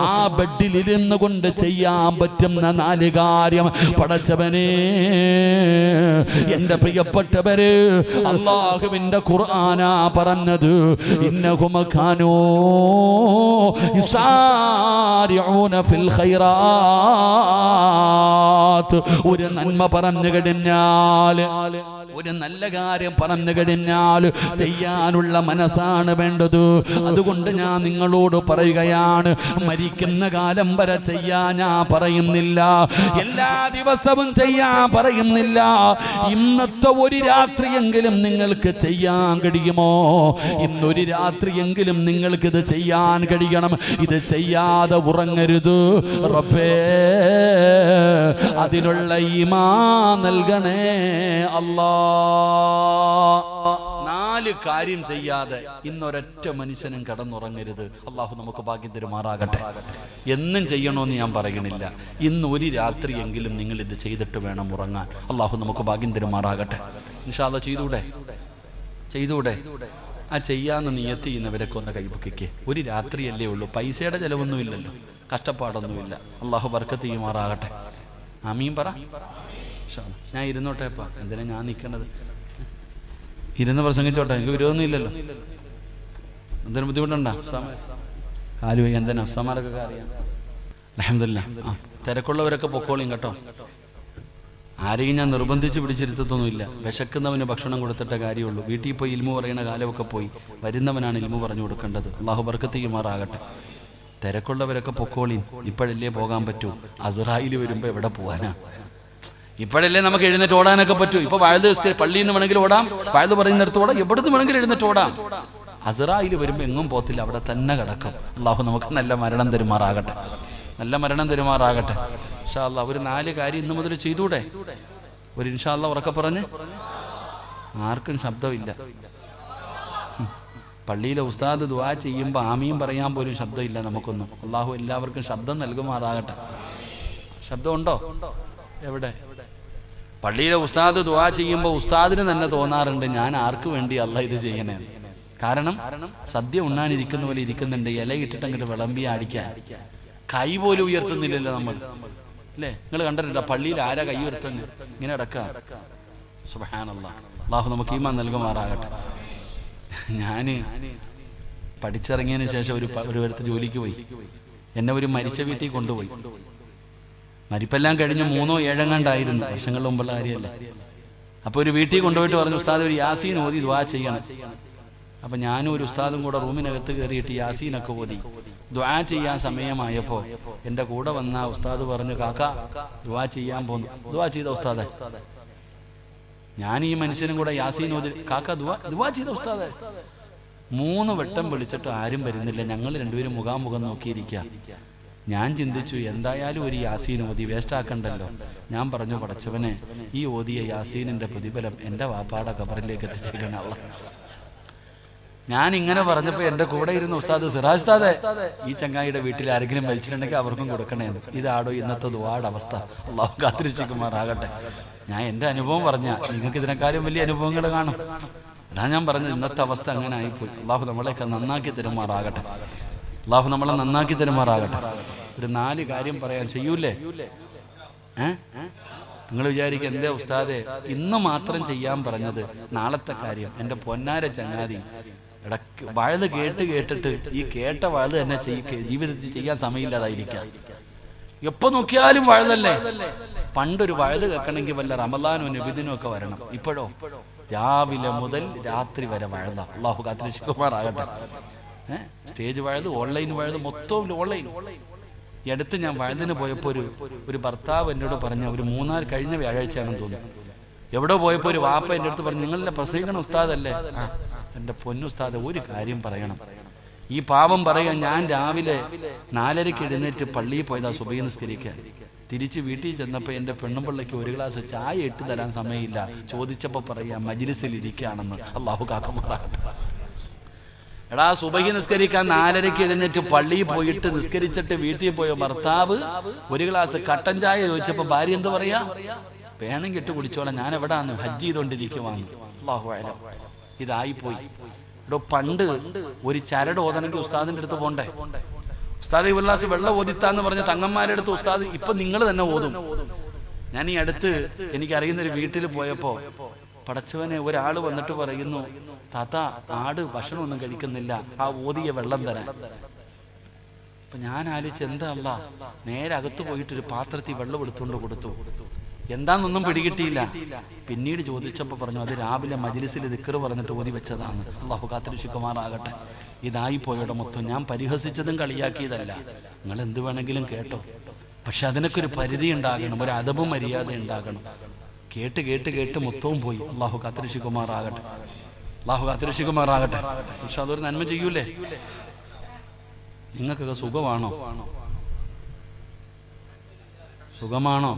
ആ ബെഡിൽ ഇരുന്നു കൊണ്ട് ചെയ്യാൻ പറ്റുന്ന 4 കാര്യം പടച്ചവനെ, എന്റെ പ്രിയപ്പെട്ടവര്, അല്ലാഹുവിന്റെ ഖുർആനാ പറഞ്ഞത്, ഇന്നഹും കാനൂ യുസാരിഊന ഫിൽ ഖൈറാത്ത്. ഒരു നന്മ പറഞ്ഞു കഴിഞ്ഞാൽ, ഒരു നല്ല കാര്യം പറഞ്ഞു കഴിഞ്ഞാൽ ചെയ്യാനുള്ള മനസ്സാണ് വേണ്ടത്. അതുകൊണ്ട് ഞാൻ നിങ്ങളോട് പറയുകയാണ്, മരിക്കുന്ന കാലം വരെ ചെയ്യാൻ ഞാൻ പറയുന്നില്ല, എല്ലാ ദിവസവും ചെയ്യാൻ പറയുന്നില്ല. ഇന്നത്തെ ഒരു രാത്രിയെങ്കിലും നിങ്ങൾക്ക് ചെയ്യാൻ കഴിയുമോ? ഇന്നൊരു രാത്രിയെങ്കിലും നിങ്ങൾക്കിത് ചെയ്യാൻ കഴിയണം. ഇത് ചെയ്യാതെ ഉറങ്ങരുത്. റബ്ബേ, അതിനുള്ള ഈമാൻ നൽകണേ അല്ലാ. 4 കാര്യം ചെയ്യാതെ ഇന്നൊരൊറ്റ മനുഷ്യനും കടന്നുറങ്ങരുത്. അള്ളാഹു നമുക്ക് ഭാഗ്യം തരുമാറാകട്ടെ. എന്നും ചെയ്യണമെന്ന് ഞാൻ പറയണില്ല, ഇന്ന് ഒരു രാത്രിയെങ്കിലും നിങ്ങൾ ഇത് ചെയ്തിട്ട് വേണം ഉറങ്ങാൻ. അള്ളാഹു നമുക്ക് ഭാഗ്യം തരുമാറാകട്ടെ. ഇൻഷാ അല്ലാഹ് ചെയ്തൂടെ? ആ ചെയ്യാന്ന് നിയത്ത് ചെയ്യുന്നവരൊക്കെ ഒന്ന് കൈപൊക്കിക്ക്. ഒരു രാത്രിയല്ലേ ഉള്ളൂ, പൈസയുടെ ചിലവൊന്നുമില്ലല്ലോ, കഷ്ടപ്പാടൊന്നുമില്ല. അള്ളാഹു ബർക്കത്ത് ചെയ്യുമാറാകട്ടെ. ആമീൻ പറ. ഞാൻ ഇരുന്നോട്ടെപ്പാ, എന്തിനാ ഞാൻ നിൽക്കണത്? ഇരുന്ന് പ്രസംഗിച്ചോട്ടെ, എനിക്ക് വിരോധമൊന്നും ഇല്ലല്ലോ. എന്തിനും ബുദ്ധിമുട്ടുണ്ടോ? കാലു എന്തിനാ സമാരൊക്കെ അറിയാം. അൽഹംദുലില്ലാഹ്. തിരക്കുള്ളവരൊക്കെ പൊക്കോളിയും കേട്ടോ. ആരെയും ഞാൻ നിർബന്ധിച്ച് പിടിച്ചിരുത്തൊന്നുമില്ല. വിശക്കുന്നവന് ഭക്ഷണം കൊടുത്തിട്ട കാര്യമുള്ളൂ. വീട്ടിൽ പോയി ഇൽമു പറയുന്ന കാലമൊക്കെ പോയി, വരുന്നവനാണ് ഇൽമു പറഞ്ഞു കൊടുക്കേണ്ടത്. അള്ളാഹു ബർക്കത്ത് ചെയ്യുമാറാകട്ടെ. തിരക്കുള്ളവരൊക്കെ പൊക്കോളിയും. ഇപ്പോഴല്ലേ പോകാൻ പറ്റൂ, അസ്റായിൽ വരുമ്പോൾ എവിടെ പോകാനാ? ഇപ്പോഴല്ലേ നമുക്ക് എഴുന്നേറ്റ് ഓടാനൊക്കെ പറ്റൂ. ഇപ്പൊ വഴുത് പള്ളിയിൽ നിന്ന് വേണമെങ്കിൽ ഓടാം, വഴുത് പറയുന്നിടത്ത് ഓടാം, എവിടുന്ന് വേണമെങ്കിലും എഴുന്നേറ്റ് ഓടാം. അസ്റായിൽ വരുമ്പോൾ എങ്ങും പോത്തില്ല, അവിടെ തന്നെ കിടക്കും. അള്ളാഹു നമുക്ക് നല്ല മരണം തരുമാറാകട്ടെ, നല്ല മരണം തരുമാറാകട്ടെ. ഇൻഷാ അല്ലാഹ് ഒരു 4 കാര്യം ഇന്ന് മുതൽ ചെയ്തൂടെ? ഒരു ഇൻഷാ അല്ലാഹ് ഉറക്കെ പറഞ്ഞ്. ആർക്കും ശബ്ദമില്ല. പള്ളിയിലെ ഉസ്താദ് ദുആ ചെയ്യുമ്പോൾ ആമീൻ പറയാൻ പോലും ശബ്ദമില്ല നമുക്കൊന്നും. അള്ളാഹു എല്ലാവർക്കും ശബ്ദം നൽകുമാറാകട്ടെ. ശബ്ദമുണ്ടോ? എവിടെ? പള്ളിയിലെ ഉസ്താദ് ദുആ ചെയ്യുമ്പോൾ ഉസ്താദിന് തന്നെ തോന്നാറുണ്ട് ഞാൻ ആർക്ക് വേണ്ടി അള്ളാഹ് ഇത് ചെയ്യണേ. കാരണം സദ്യ ഉണ്ണാനിരിക്കുന്ന പോലെ ഇരിക്കുന്നുണ്ട്, ഇല ഇട്ടിട്ട് അങ്ങോട്ട് വിളമ്പി അടിക്കാൻ. കൈ പോലും ഉയർത്തുന്നില്ലല്ലോ നമ്മൾ, അല്ലേ? നിങ്ങൾ കണ്ടിട്ടുണ്ടോ പള്ളിയിൽ ആരാ കൈ ഉയർത്തുന്നത്? ഇങ്ങനെ അടക്കാം. സുബ്ഹാനല്ലാഹ്. അള്ളാഹു നമുക്ക് ഈമാൻ നൽകുമാറാകട്ടെ. ഞാൻ പഠിച്ചിറങ്ങിയതിന് ശേഷം ഒരു ജോലിക്ക് പോയി. എന്നെ ഒരു മരിച്ച വീട്ടിൽ കൊണ്ടുപോയി. മരിപ്പെല്ലാം കഴിഞ്ഞ് 3 or 7 കണ്ടായിരുന്നു, വർഷങ്ങളുടെ മുമ്പുള്ള കാര്യമല്ല. അപ്പോൾ ഒരു വീട്ടിൽ കൊണ്ടുപോയിട്ട് പറഞ്ഞു ഉസ്താദ് ഒരു യാസീൻ ഓതി ദുആ ചെയ്യണം. അപ്പം ഞാനും ഒരു ഉസ്താദും കൂടെ റൂമിനകത്ത് കയറിയിട്ട് യാസീനൊക്കെ ഓതി ദുആ ചെയ്യാൻ സമയമായപ്പോൾ എൻ്റെ കൂടെ വന്ന ഉസ്താദ് പറഞ്ഞു കാക്ക ദുആ ചെയ്യാൻ പോന്നു. ദുആ ചെയ്ത ഉസ്താദെ. ഞാൻ ഈ മനുഷ്യനും കൂടെ യാസീൻ ഓതി കാക്ക ദുആ ചെയ്ത ഉസ്താദെ. 3 വട്ടം വിളിച്ചിട്ട് ആരും വരുന്നില്ല. ഞങ്ങൾ രണ്ടുപേരും മുഖാമുഖം നോക്കിയിരിക്കുക. ഞാൻ ചിന്തിച്ചു എന്തായാലും ഒരു യാസീൻ ഓതി വേസ്റ്റാക്കണ്ടല്ലോ. ഞാൻ പറഞ്ഞു പടച്ചവനെ ഈ ഓതിയ യാസീനിന്റെ പ്രതിഫലം എൻ്റെ വാപ്പാടെ ഖബറിലേക്ക് എത്തിച്ചേക്കണം. ഞാൻ ഇങ്ങനെ പറഞ്ഞപ്പോൾ എൻ്റെ കൂടെ ഇരുന്ന ഉസ്താദ് സിറാജ് ഉസ്താദേ ഈ ചങ്ങായിയുടെ വീട്ടിൽ ആരെങ്കിലും മരിച്ചിട്ടുണ്ടെങ്കിൽ അവർക്കും കൊടുക്കണേന്ന്. ഇതാടോ ഇന്നത്തെ ദുആയുടെ അവസ്ഥ. അള്ളാഹു കാത്തിരക്ഷിക്കുമാറാകട്ടെ. ഞാൻ എൻ്റെ അനുഭവം പറഞ്ഞ നിങ്ങൾക്ക് ഇതിനെക്കാളും വലിയ അനുഭവങ്ങൾ കാണും. അതാണ് ഞാൻ പറഞ്ഞത്, ഇന്നത്തെ അവസ്ഥ അങ്ങനെ ആയിപ്പോയി. അള്ളാഹു നമ്മളെയൊക്കെ നന്നാക്കി തരുമാറാകട്ടെ. അള്ളാഹു നമ്മളെ നന്നാക്കി തരുമാറാകട്ടെ. ഒരു 4 കാര്യം പറയാൻ ചെയ്യൂലേ? നിങ്ങൾ വിചാരിക്കുക എന്തേ ഉസ്താദെ ഇന്ന് മാത്രം ചെയ്യാൻ പറഞ്ഞത്? നാളത്തെ കാര്യം എൻ്റെ പൊന്നാര ചങ്ങാതി ഇടയ്ക്ക് വഴുത് കേട്ടിട്ട് ഈ കേട്ട വഴുത് തന്നെ ജീവിതത്തിൽ ചെയ്യാൻ സമയമില്ലാതായിരിക്കാം. എപ്പോ നോക്കിയാലും വഴുതല്ലേ. പണ്ടൊരു വഴുത് കേൾക്കണമെങ്കിൽ വല്ല റമദാനും നബിദിനും ഒക്കെ വരണം. ഇപ്പോഴോ രാവിലെ മുതൽ രാത്രി വരെ വഴുത. അള്ളാഹു കാത്തിരക്ഷിക്കുമാറാകട്ടെ. സ്റ്റേജ് വഴുത്, ഓൺലൈൻ വഴുത്, മൊത്തം ഓൺലൈൻ. ഈ അടുത്ത് ഞാൻ വഴുതിന് പോയപ്പോൾ ഒരു ഭർത്താവ് എന്നോട് പറഞ്ഞ ഒരു 3 കഴിഞ്ഞ വ്യാഴാഴ്ചയാണെന്ന് തോന്നുന്നു. എവിടെ പോയപ്പോൾ ഒരു വാപ്പ എൻ്റെ അടുത്ത് പറഞ്ഞു നിങ്ങളെ പ്രസംഗിക്കണ ഉസ്താദല്ലേ? എൻ്റെ പൊന്നുസ്താദ് ഒരു കാര്യം പറയണം. ഈ പാവം പറയാൻ ഞാൻ രാവിലെ 4:30 എഴുന്നേറ്റ് പള്ളിയിൽ പോയതാ സുബഹി നിസ്കരിക്കാൻ. തിരിച്ച് വീട്ടിൽ ചെന്നപ്പോൾ എൻ്റെ പെണ്ണുപിള്ളയ്ക്ക് 1 ഗ്ലാസ് ചായ ഇട്ട് തരാൻ സമയമില്ല. ചോദിച്ചപ്പോൾ പറയാ മജ്ലിസിൽ ഇരിക്കുകയാണെന്ന്. അള്ളാഹു കാക്കുമാറാകട്ടെ. എടാ സുബഹി നിസ്കരിക്കാൻ 4:30 എഴുന്നേറ്റ് പള്ളിയിൽ പോയിട്ട് നിസ്കരിച്ചിട്ട് വീട്ടിൽ പോയ ഭർത്താവ് 1 ഗ്ലാസ് കട്ടൻ ചായ ചോദിച്ചപ്പോൾ ഭാര്യ എന്ത് പറയാ? വേണമെങ്കിൽ ഇട്ട് കുടിച്ചോളാം, ഞാൻ എവിടാന്ന് ഹജ്ജ് ചെയ്തോണ്ടിരിക്കുവാന്ന്. അല്ലാഹു അഅലം. ഇതായിപ്പോയി. ഇവിടെ പണ്ട് ഒരു ചരട് ഓതണമെങ്കിൽ ഉസ്താദിന്റെ അടുത്ത് പോണ്ടേ? ഉസ്താദ് ഒരു ഗ്ലാസ് വെള്ളം ഓതിത്താന്ന് പറഞ്ഞ തങ്ങന്മാരുടെ അടുത്ത് ഉസ്താദ് ഇപ്പൊ നിങ്ങൾ തന്നെ ഓതും. ഞാൻ ഈ അടുത്ത് എനിക്കറിയുന്നൊരു വീട്ടിൽ പോയപ്പോ പടച്ചവനെ ഒരാള് വന്നിട്ട് പറയുന്നു താത്ത ആട് ഭക്ഷണമൊന്നും കഴിക്കുന്നില്ല, ആ ഓതിയ വെള്ളം തരാൻ. അപ്പൊ ഞാൻ ആലോചിച്ച് എന്താ അല്ലാ, നേരെ അകത്ത് പോയിട്ടൊരു പാത്രത്തിൽ വെള്ളം എടുത്തുകൊണ്ട് കൊടുത്തു. എന്താന്നൊന്നും പിടികിട്ടിയില്ല. പിന്നീട് ചോദിച്ചപ്പോൾ പറഞ്ഞു അത് രാവിലെ മജ്ലിസിൽ ദിക്ർ പറഞ്ഞിട്ട് ഓതി വെച്ചതാണ്. അല്ലാഹു കാത്തിരക്ഷിക്കുമാറാകട്ടെ. ഇതായിപ്പോയുടെ മൊത്തം. ഞാൻ പരിഹസിച്ചതും കളിയാക്കിയതല്ല. നിങ്ങൾ എന്ത് വേണമെങ്കിലും കേട്ടോ, പക്ഷെ അതിനൊക്കെ ഒരു പരിധി ഉണ്ടാകണം, ഒരു അദബും മര്യാദ ഉണ്ടാകണം. കേട്ട് കേട്ട് കേട്ട് മൊത്തവും പോയി. അല്ലാഹു കാത്തിരക്ഷിക്കുമാറാകട്ടെ. അല്ലാഹു കാത്തിരക്ഷിക്കുമാറാകട്ടെ. പക്ഷെ അതൊരു നന്മ ചെയ്യൂലേ? നിങ്ങൾക്കൊക്കെ സുഖമാണോ? സുഖമാണോ?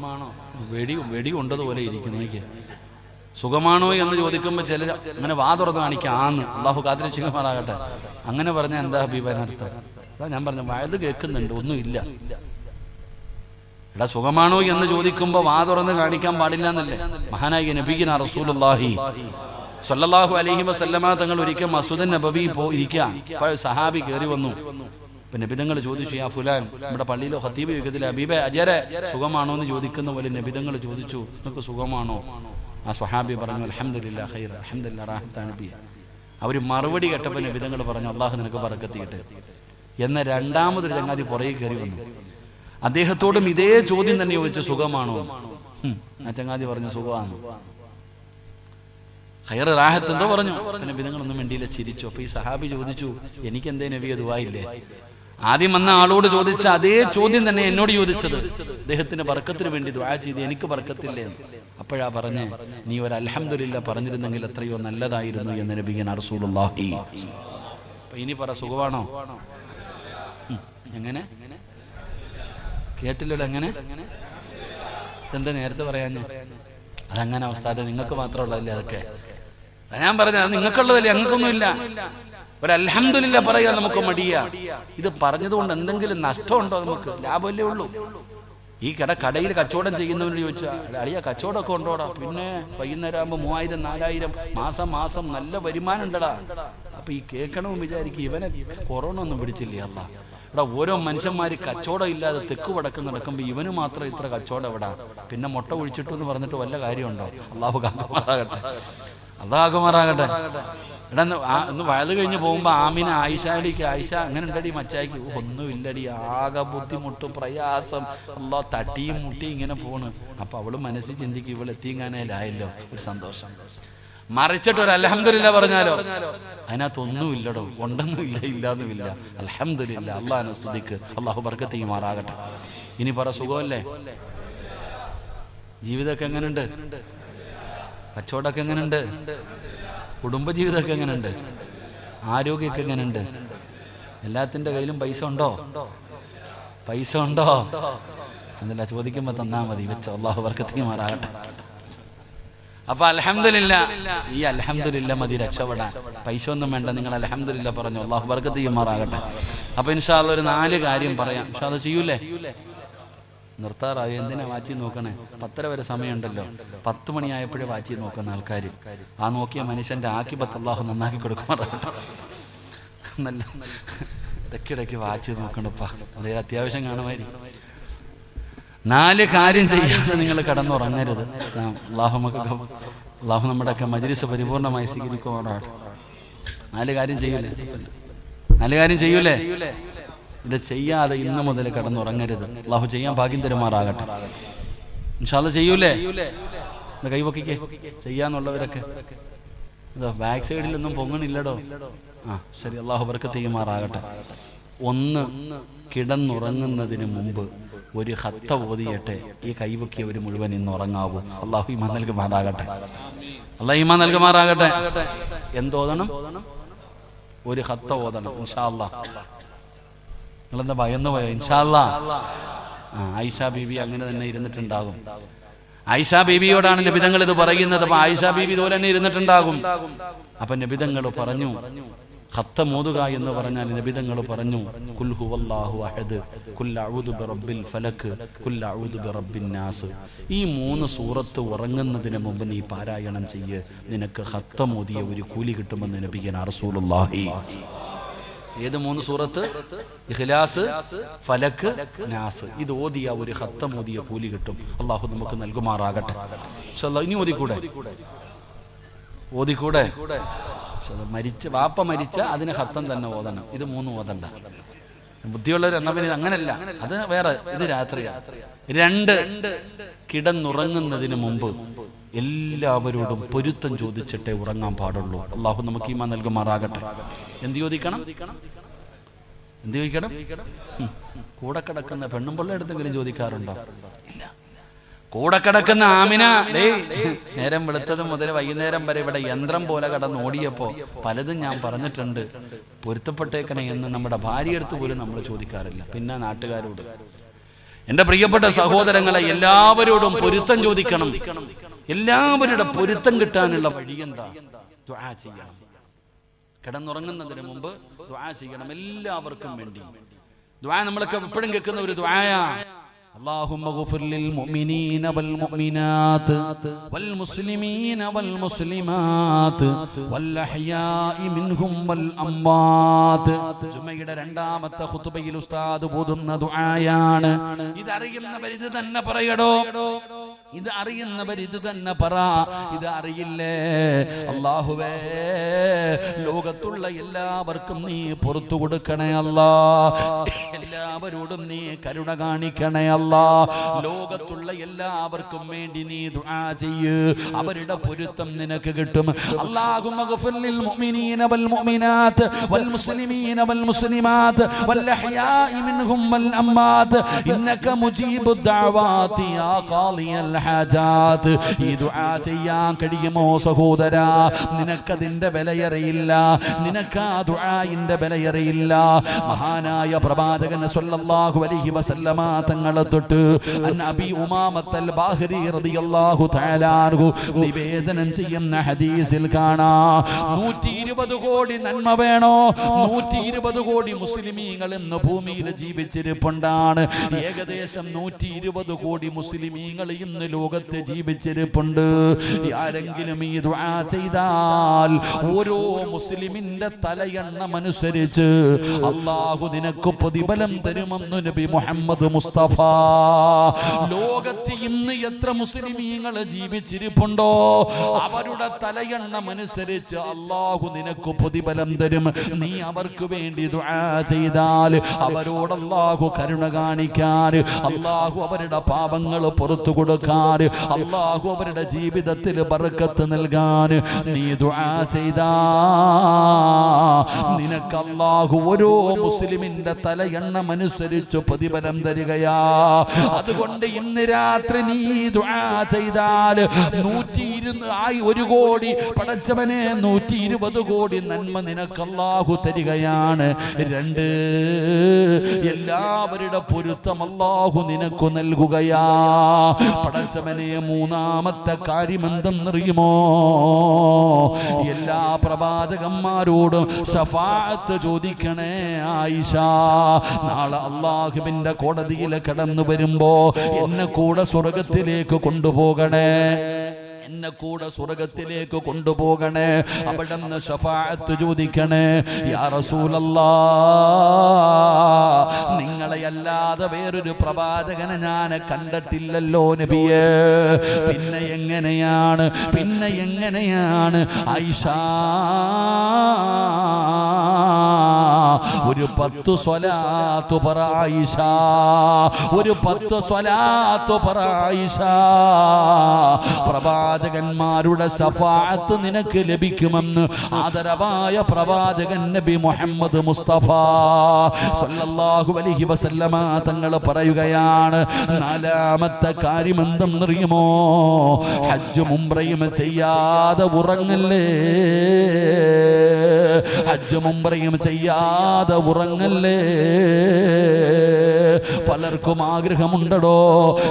വെടി കൊണ്ടതുപോലെ ഇരിക്കുന്നു. എനിക്ക് സുഖമാണോ എന്ന് ചോദിക്കുമ്പോൾ ചിലർ അങ്ങനെ വാ തുറന്ന് കാണിക്കാം ആന്ന്. അല്ലാഹു കാത്തിരക്ഷിക്കുമാറാകട്ടെ. അങ്ങനെ പറഞ്ഞാൽ എന്താ അഭിപ്രായം? അതാ ഞാൻ പറഞ്ഞു വഴുത് കേൾക്കുന്നുണ്ട്, ഒന്നുമില്ല. എടാ സുഖമാണോ എന്ന് ചോദിക്കുമ്പോൾ വാ തുറന്ന് കാണിക്കാൻ പാടില്ല എന്നല്ലേ മഹാനായ നബിയുനാ റസൂലുള്ളാഹി സ്വല്ലല്ലാഹു അലൈഹി വസല്ലമ തങ്ങൾ ഒരിക്കൽ മസ്ജിദുൻ നബവി ഇരിക്കാം. അപ്പോൾ സഹാബി കയറി വന്നു. അപ്പൊ നബിതങ്ങൾ ചോദിച്ചു യാ ഫുലാൻ, നമ്മുടെ പള്ളിയിലോ ഖതീബ് ചോദിക്കത്തില്ല ഹബീബെ അജരെ സുഖമാണോ എന്ന് ചോദിക്കുന്ന പോലെ നബിതങ്ങൾ ചോദിച്ചു നിങ്ങൾക്ക് സുഖമാണോ? ആ സ്വഹാബി പറഞ്ഞു അൽഹംദുലില്ലാ ഖൈർ, അൽഹംദുലില്ലാ റാഹത്താണ് നബി. അവർ മറുപടി കേട്ടപ്പോൾ നബിതങ്ങൾ പറഞ്ഞു അല്ലാഹു നിനക്ക് ബറക്കത്ത് ചെയ്യട്ടെ. എന്ന രണ്ടാമതൊരു ചങ്ങാതി പുറകെ കയറി വന്നു. അദ്ദേഹത്തോടും ഇതേ ചോദ്യം തന്നെ ചോദിച്ചു സുഖമാണോ? ആ ചങ്ങാതി പറഞ്ഞു സുഖമാണ്. ഖൈർ റാഹത്ത് എന്തോ പറഞ്ഞു. നബിതങ്ങളൊന്നും വേണ്ടിയില്ല, ചിരിച്ചു. അപ്പൊ ഈ സഹാബി ചോദിച്ചു എനിക്കെന്തേ നബിയെ ദുആയില്ലേ? ആദ്യം വന്ന ആളോട് ചോദിച്ച അതേ ചോദ്യം തന്നെ എന്നോട് ചോദിച്ചത്. അദ്ദേഹത്തിന്റെ ബർക്കത്തിന് വേണ്ടി ദുആ ചെയ്ത് എനിക്ക് ബർക്കത്തില്ലേ? അപ്പോഴാ പറഞ്ഞേ നീ ഒരു അൽഹംദുലില്ലാ പറഞ്ഞിരുന്നെങ്കിൽ എത്രയോ നല്ലതായിരുന്നു എന്ന് നബിയുനാ റസൂലുള്ളാഹി. അപ്പൊ ഇനി പറ സുഖമാണോ? എങ്ങനെ കേട്ടില്ലല്ലോ? എങ്ങനെ എന്താ നേരത്തെ പറയാഞ്ഞ? അതങ്ങനെ അവസ്ഥ നിങ്ങൾക്ക് മാത്രമുള്ളതല്ലേ? അതൊക്കെ ഞാൻ പറഞ്ഞത് നിങ്ങൾക്കുള്ളതല്ലേ, ഞങ്ങൾക്കൊന്നുമില്ല. ഒരു അൽഹംദുലില്ലാ പറയാൻ നമുക്ക് മടിയാ. ഇത് പറഞ്ഞതുകൊണ്ട് എന്തെങ്കിലും നഷ്ടമുണ്ടോ? നമുക്ക് ലാഭമല്ലേ ഉള്ളൂ. ഈ കടയിൽ കച്ചവടം ചെയ്യുന്നവരോട് ചോദിച്ചാൽ അളിയ കച്ചവടമൊക്കെ ഉണ്ടോടാ? പിന്നെ വൈകുന്നേരം ആകുമ്പോൾ 3000 4000 മാസം നല്ല വരുമാനം ഉണ്ടടാ. അപ്പൊ ഈ കേൾക്കണമെന്ന് വിചാരിക്കും ഇവനെ കൊറോണ ഒന്നും പിടിച്ചില്ലേ അല്ല. ഇവിടെ ഓരോ മനുഷ്യന്മാര് കച്ചവടം ഇല്ലാതെ തെക്ക് വടക്ക് നടക്കുമ്പോൾ ഇവന് മാത്രം ഇത്ര കച്ചവടം എവിടാ? പിന്നെ മുട്ട ഒഴിച്ചിട്ടു എന്ന് പറഞ്ഞിട്ട് വല്ല കാര്യമുണ്ടോ? അള്ളാഹു കാക്കുമാറാകട്ടെ, അള്ളാഹുമാറാകട്ടെ. എടാ ഇന്ന് വയത് കഴിഞ്ഞ് പോകുമ്പോൾ ആമിന ആയിഷാടിക്ക് ആയിഷ അങ്ങനെ ഉണ്ടടി മച്ചായിക്ക് ഒന്നുമില്ലടി, ആകെ ബുദ്ധിമുട്ട് പ്രയാസം, അള്ളാഹ് തട്ടിയും മുട്ടിയും ഇങ്ങനെ പോണ്. അപ്പൊ അവള് മനസ്സിൽ ചിന്തിക്കും ഇവൾ എത്തിങ്ങാനേലായല്ലോ, ഒരു സന്തോഷം. മറിച്ചിട്ട് ഒരു അൽഹംദുലില്ലാ പറഞ്ഞാലോ അതിനകത്തൊന്നുമില്ലടോ, ഉണ്ടെന്നുമില്ല ഇല്ലാന്നുമില്ല. അൽഹംദുലില്ലാ, അള്ളാഹിനെ സ്തുതിക്ക്, അള്ളാഹു ബർക്കത്ത് ചെയ്യുമാറാകട്ടെ. ഇനി പറ സുഖമല്ലേ? ജീവിതമൊക്കെ എങ്ങനെയുണ്ട്? കച്ചവടമൊക്കെ എങ്ങനെയുണ്ട്? കുടുംബജീവിതമൊക്കെ എങ്ങനെയുണ്ട്? ആരോഗ്യമൊക്കെ എങ്ങനെയുണ്ട്? എല്ലാത്തിൻ്റെ കയ്യിലും പൈസ ഉണ്ടോ? പൈസ ഉണ്ടോ എന്നല്ല ചോദിക്കുമ്പോൾ തന്നാ മതി, വെച്ചോ, അള്ളാഹു ബർക്കത്ത് ചെയ്യുമാറാകട്ടെ. അപ്പൊ അൽഹംദുലില്ലാ, ഈ അൽഹംദുലില്ലാ മതി രക്ഷപ്പെടാൻ. പൈസ ഒന്നും വേണ്ട, നിങ്ങൾ അൽഹംദുലില്ലാ പറഞ്ഞു, അള്ളാഹു ബർക്കത്ത് ചെയ്യുമാറാകട്ടെ. അപ്പൊ ഇൻഷാ അല്ലാഹ് ഒരു 4 കാര്യം പറയാം. ഇൻഷാ അല്ലാഹ് ചെയ്യൂലേ? നിർത്താറായോ? എന്തിനാ വാച്ചി നോക്കണേ? 10:30 വരെ സമയമുണ്ടല്ലോ. 10 മണിയായപ്പോഴേ വാച്ചി നോക്കുന്ന ആൾക്കാർ, ആ നോക്കിയ മനുഷ്യന്റെ ആക്കിബത്ത് അള്ളാഹു നന്നാക്കി കൊടുക്കുമാറാകട്ടെ. നല്ല ഇടയ്ക്കിടയ്ക്ക് വാച്ച് നോക്കണപ്പാ, അതേ അത്യാവശ്യം കാണുമായിരിക്കും. 4 കാര്യം ചെയ്യാതെ നിങ്ങൾ കടന്നുറങ്ങരുത്. അള്ളാഹു നമ്മുടെയൊക്കെ മജ്‌ലിസ് പരിപൂർണമായി സ്വീകരിക്കുമാറാകട്ടെ. 4 കാര്യം ചെയ്യൂലേ? 4 കാര്യം ചെയ്യൂലേ? ഇത് ചെയ്യാതെ ഇന്ന് മുതൽ കടന്നുറങ്ങരുത്. അള്ളാഹു ചെയ്യാൻ ഭാഗ്യം തരുമാറാകട്ടെ. ഇൻഷാ അല്ലാഹ് ചെയ്യൂലേ? കൈവക്കിക്കേ ചെയ്യാന്നുള്ളവരൊക്കെ. ബാക്ക് സൈഡിലൊന്നും പൊങ്ങണില്ലടോ. ആ ശരി, അള്ളാഹു ബർക്കത്ത് ചെയ്യുമാറാകട്ടെ. 1, കിടന്നുറങ്ങുന്നതിന് മുമ്പ് ഒരു ഖത്ത ഓതിയട്ടെ. ഈ കൈവക്കിയവർ മുഴുവൻ ഇന്ന് ഉറങ്ങാവൂ. അള്ളാഹു ഈമാൻ നൽകുമാറാകട്ടെ. അള്ളാഹു ഈമാൻ നൽകുമാറാകട്ടെ. എന്തോതണം? ഒരു ഖത്ത ഓതണം ഇൻഷാ അല്ലാഹ്. നിങ്ങളെന്താ ഭയന്ന് പോയോ? ഇൻഷാ അല്ലാഹ്. ആയിഷ ബീബി അങ്ങനെ തന്നെ ഇരുന്നിട്ടുണ്ടാകും. ആയിഷ ബീബിയോടാണ് നബിതങ്ങൾ ഇത് പറയുന്നത്. അപ്പൊ ആയിഷ ബീബി ഇതുപോലെ തന്നെ ഇരുന്നിട്ടുണ്ടാകും. അപ്പൊ നബിതങ്ങൾ പറഞ്ഞു, ഖത്ത മോതുക എന്ന് പറഞ്ഞാൽ നബിതങ്ങൾ പറഞ്ഞു, ഖുൽ ഹുവല്ലാഹു അഹദ്, ഖുൽ അഊദു ബിറബ്ബിൽ ഫലക്, ഖുൽ അഊദു ബിറബ്ബിൻ നാസ്. ഈ 3 സൂറത്ത് ഉറങ്ങുന്നതിന് മുമ്പ് നീ പാരായണം ചെയ്യ്, നിനക്ക് ഖത്ത മോദിയ ഒരു കൂലി കിട്ടുമെന്ന് നബിയനാ റസൂലുള്ളാഹി. ഏത് 3 സൂറത്ത്? ഇഖ്ലാസ്, ഫലക്, നാസ്. ഇത് ഓതിയ ഒരു ഖത്ത മോദിയ കൂലി കിട്ടും. അള്ളാഹു നമുക്ക് നൽകുമാറാകട്ടെ. ഇൻഷാല്ലാഹ്. ഇനി ഓതിക്കൂടെ? വാപ്പ മരിച്ച അതിന് ഖത്തം തന്നെ ഓതണം. ഇത് 3 ഓതണ്ട. ബുദ്ധിയുള്ളവർ എന്നാ പിന്നെ അങ്ങനല്ല, അത് വേറെ, ഇത് രാത്രിയാണ്. 2, കിടന്നുറങ്ങുന്നതിന് മുമ്പ് എല്ലാവരോടും പൊരുത്തം ചോദിച്ചിട്ടേ ഉറങ്ങാൻ പാടുള്ളൂ. അള്ളാഹു നമുക്ക് ഈമാൻ നൽകുമാറാകട്ടെ. എന്ത് ചോദിക്കണം? കൂടെ കിടക്കുന്ന പെണ്ണും പിള്ള എടുത്തെങ്കിലും ചോദിക്കാറുണ്ടോ? ഇല്ല. കൂടെ കിടക്കുന്ന ആമിന, നേരം വെളുത്തത് മുതൽ വൈകുന്നേരം വരെ ഇവിടെ യന്ത്രം പോലെ കടന്നോടിയപ്പോ പലതും ഞാൻ പറഞ്ഞിട്ടുണ്ട്, പൊരുത്തപ്പെട്ടേക്കണേ എന്ന് നമ്മുടെ ഭാര്യയെടുത്ത് പോലും നമ്മൾ ചോദിക്കാറില്ല. പിന്നെ നാട്ടുകാരോട്. എന്റെ പ്രിയപ്പെട്ട സഹോദരങ്ങളെ, എല്ലാവരോടും പൊരുത്തം ചോദിക്കണം. എല്ലാവരുടെ പൊരുത്തം കിട്ടാനുള്ള വഴി എന്താ? ദുആ ചെയ്യണം. കിടന്നുറങ്ങുന്നതിന് മുമ്പ് ദുആ ചെയ്യണം, എല്ലാവർക്കും വേണ്ടി. ദുആ നമ്മളൊക്കെ എപ്പോഴും കേൾക്കുന്ന ഒരു ദുആയാ. اللهم اغفر للمؤمنين والمؤمنات والمسلمين والمسلمات والأحياء منهم والأموات. ജുമയുടെ 2ാമത്തെ ഖുതുബയിൽ ഉസ്താദ് ഓതുന്ന ദുആയാണ്. ഇതറിയുന്നവർ ഇത് തന്നെ പറയടോ. ഇത് അറിയുന്നവർ ഇത് തന്നെ പറ. ഇത് അറിയില്ലേ? അല്ലാഹുവേ, ലോകത്തുള്ള എല്ലാവർക്കും നീ പുറത്തു കൊടുക്കണേ അല്ലാ. എല്ലാവരോടും നീ കരുണ കാണിക്കണേ അല്ലാ. ലോകത്തുള്ള എല്ലാവർക്കും വേണ്ടി നീ ദുആ ചെയ്യ്, അവരുടെ പൊരുത്തം നിനക്ക് കിട്ടും. അല്ലാഹുമ്മ ഗ്ഫിർ ലിൽ മുഅ്മിനീന വൽ മുഅ്മിനാത്ത് വൽ മുസ്ലിമീന വൽ മുസ്ലിമാത്ത് വൽ അഹ്യാഇ മിൻഹും വൽ അമ്മാത്ത് ഇന്നക മുജീബുദ് ദഅവാതി യാ ഖാദിയൽ ഹാജാത്ത്. ഈ ദുആ ചെയ്യാൻ കഴിയുമോ സഹോദരാ? നിനക്കതിന്റെ വിലയറിയില്ല, നിനക്ക് ആ ദുആഇന്റെ വിലയറിയില്ല. മഹാനായ പ്രവാചകൻ സ്വല്ലല്ലാഹു അലൈഹി വസല്ലമ തങ്ങളെ തൊട്ട് അൻ അബി ഉമാമത്തൽ ബാഹിരി റളിയല്ലാഹു തആല അൻഹു നിവേദനം ചെയ്യുന്ന ഹദീസിൽ കാണാം, 120 കോടി നന്മ വേണോ? 120 കോടി മുസ്ലിമീങ്ങൾ ഇന്ന് ഭൂമിയിൽ ജീവിച്ചിരിപ്പുണ്ടാണ്. ഏകദേശം 120 കോടി മുസ്ലിമീങ്ങൾ ഇന്ന് ലോകത്ത് ജീവിച്ചിരിപ്പുണ്ട്. ആരെങ്കിലും ഈ ദുആ ചെയ്താൽ ഓരോ മുസ്ലിമിന്റെ തലയെണ്ണമനുസരിച്ച് അല്ലാഹു നിനക്ക് പ്രതിഫലം തരുമെന്ന് നബി മുഹമ്മദ് മുസ്തഫ. ലോകത്ത് ഇന്ന് എത്ര മുസ്ലിമീങ്ങൾ ജീവിച്ചിരിപ്പുണ്ടോ അവരുടെ തലയെണ്ണമനുസരിച്ച് അല്ലാഹു നിനക്ക് പ്രതിഫലം തരും. നീ അവർക്ക് വേണ്ടി ദുആ ചെയ്താൽ അവരോട് അല്ലാഹു കരുണ കാണിക്കാൻ, അല്ലാഹു അവരുടെ പാപങ്ങൾ പുറത്തു കൊടുക്കാൻ, അല്ലാഹു അവരുടെ ജീവിതത്തിൽ ബർക്കത്ത് നൽകാൻ നീ ദുആ ചെയ്താ നിനക്ക് അല്ലാഹു ഓരോ മുസ്ലിമിന്റെ തലയെണ്ണമനുസരിച്ച് പ്രതിഫലം തരികയാ. അതുകൊണ്ട് ഇന്ന് രാത്രി നീ ദുആ ചെയ്താൽ 120 കോടി പടച്ചവനെ 120 കോടി നന്മ നിനക്ക് അല്ലാഹു തരികയാണ്. 2, എല്ലാവരുടെ പൊരുത്തം അല്ലാഹു നിനക്ക് നൽകുകയാ. പടച്ചവനെ മൂന്നാമത്തെ കാര്യം എന്തെന്നറിയുമോ? എല്ലാ പ്രവാചകന്മാരോടും ശഫാഅത്ത് ചോദിക്കണേ ആയിഷ. നാളെ അല്ലാഹുവിന്റെ കോടതിയിൽ കടന്നു വരുമ്പോ എന്നെ കൂടെ സ്വർഗത്തിലേക്ക് കൊണ്ടുപോകണേ, എന്നെ കൂടെ സ്വർഗത്തിലേക്ക് കൊണ്ടുപോകണേ. അവിടുന്ന് ശഫാഅത്ത് ചോദിക്കണേ. യാ റസൂലല്ലാഹ്, നിങ്ങളെ അല്ലാതെ വേറൊരു പ്രവാചകനെ ഞാൻ കണ്ടിട്ടില്ലല്ലോ നബിയേ. പിന്നെ എങ്ങനെയാണ് ആയിഷ ഒരു 10 സ്വലാത്ത് പറ ആയിഷ, ഒരു 10 സ്വലാത്ത് പറ ആയിഷ. പ്രവാചകന്മാരുടെ ശഫാഅത്ത് നിനക്ക് ലഭിക്കുമെന്ന് ആദരവായ പ്രവാചകൻ നബി മുഹമ്മദ് മുസ്തഫ സല്ലല്ലാഹു അലൈഹി വസല്ലമ തങ്ങൾ പറയുകയാണ്. 4-മത്തെ കാര്യം എന്തെന്നറിയുമോ? ഹജ്ജും ഉംറയും ചെയ്യാതെ ഉറങ്ങല്ലേ, ഹജ്ജും ഉംറയും ചെയ്യാതെ ഉറങ്ങല്ലേ. പലർക്കും ആഗ്രഹമുണ്ടോ?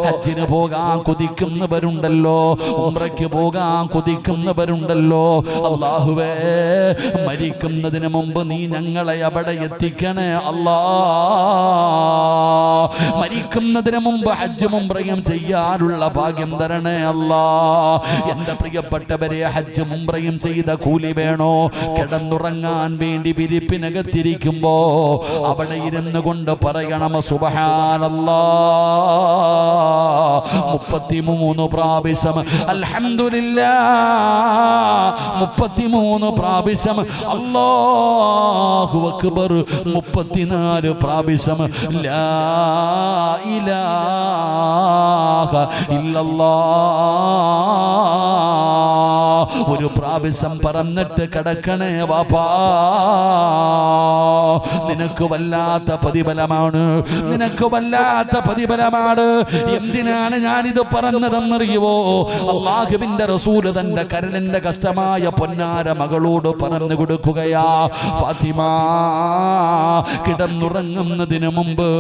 ഹജ്ജിന് പോകാൻ കൊതിക്കുന്നവരുണ്ടല്ലോ, ഉംറയ്ക്ക് പോകാൻ കൊതിക്കുന്നവരുണ്ടല്ലോ. അല്ലാഹുവേ, മരിക്കുന്നതിന് മുമ്പ് നീ ഞങ്ങളെ അവിടെ എത്തിക്കണേ അല്ലാ. മരിക്കുന്നതിന് മുമ്പ് ഹജ്ജും ഉംറയും ചെയ്യാനുള്ള ഭാഗ്യം തരണേ അല്ലാ. എന്റെ പ്രിയപ്പെട്ടവരെ, ഹജ്ജും ഉംറയും ചെയ്ത കൂലി വേണോ? കിടന്നുറങ്ങാൻ വേണ്ടി വിരിപ്പിനകത്തിരിക്കുമ്പോ അവിടെ ഇരുന്ന് കൊണ്ട് പറയണം സുബ്ഹാനല്ലാഹ് 33 പ്രാവശ്യം, അൽഹംദുലില്ലാഹ് 33 പ്രാവശ്യം, അല്ലാഹു അക്ബർ 34 പ്രാവശ്യം, ലാ ഇലാഹ ഇല്ലല്ലാഹ് ഒരു പ്രാവശ്യം പറഞ്ഞിട്ട് കിടക്കണേ വാപ്പാ. നിനക്ക് വല്ലാത്ത പ്രതിഫലമാണ്, നിനക്ക് വല്ലാത്ത പ്രതിഫലമാണ്. എന്തിനാണ് ഞാനിത് പറഞ്ഞതെന്നറിയുവോ? അല്ലാഹുവിന്റെ റസൂൽ തന്റെ കരളിന്റെ കഷ്ടമായ പൊന്നാര മകളോട് പറഞ്ഞു കൊടുക്കുകയാ. ഫാത്തിമ കിടന്നുറങ്ങുന്നതിന് മുമ്പ്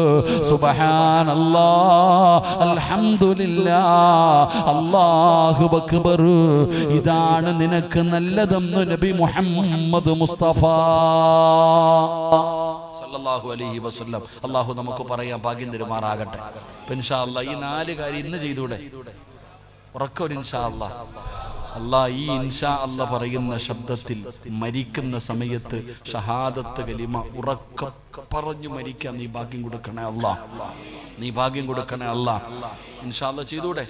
സുബ്ഹാനല്ലാഹ്, അൽഹംദുലില്ലാഹ്, അല്ലാഹു അക്ബർ, ഇതാണ് നിനക്ക് നല്ലതെന്ന് നബി മുഹമ്മദ് മുസ്തഫ സല്ലല്ലാഹു അലൈഹി വസല്ലം. അല്ലാഹു നമുക്ക് പറയാൻ ഭാഗ്യം തരുമാറാകട്ടെ. ഇൻഷാ അല്ലാഹ് ഈ 4 കാര്യം ഇന്ന് ചെയ്തൂടെ? ഉറക്കൊരു ഇൻഷാ അല്ലാഹ്. അല്ലാഹ് ഈ ഇൻഷാ അല്ലാഹ് പറയുന്ന ശബ്ദത്തിൽ മരിക്കുന്ന സമയത്ത് ഷഹാദത്ത് കലിമ ഉറക്ക പറഞ്ഞു മരിക്കാൻ നീ ഭാഗ്യം കൊടുക്കണേ അല്ലാഹ്, നീ ഭാഗ്യം കൊടുക്കണേ അല്ലാഹ്. ഇൻഷാ അല്ലാഹ് ചെയ്തൂടെ?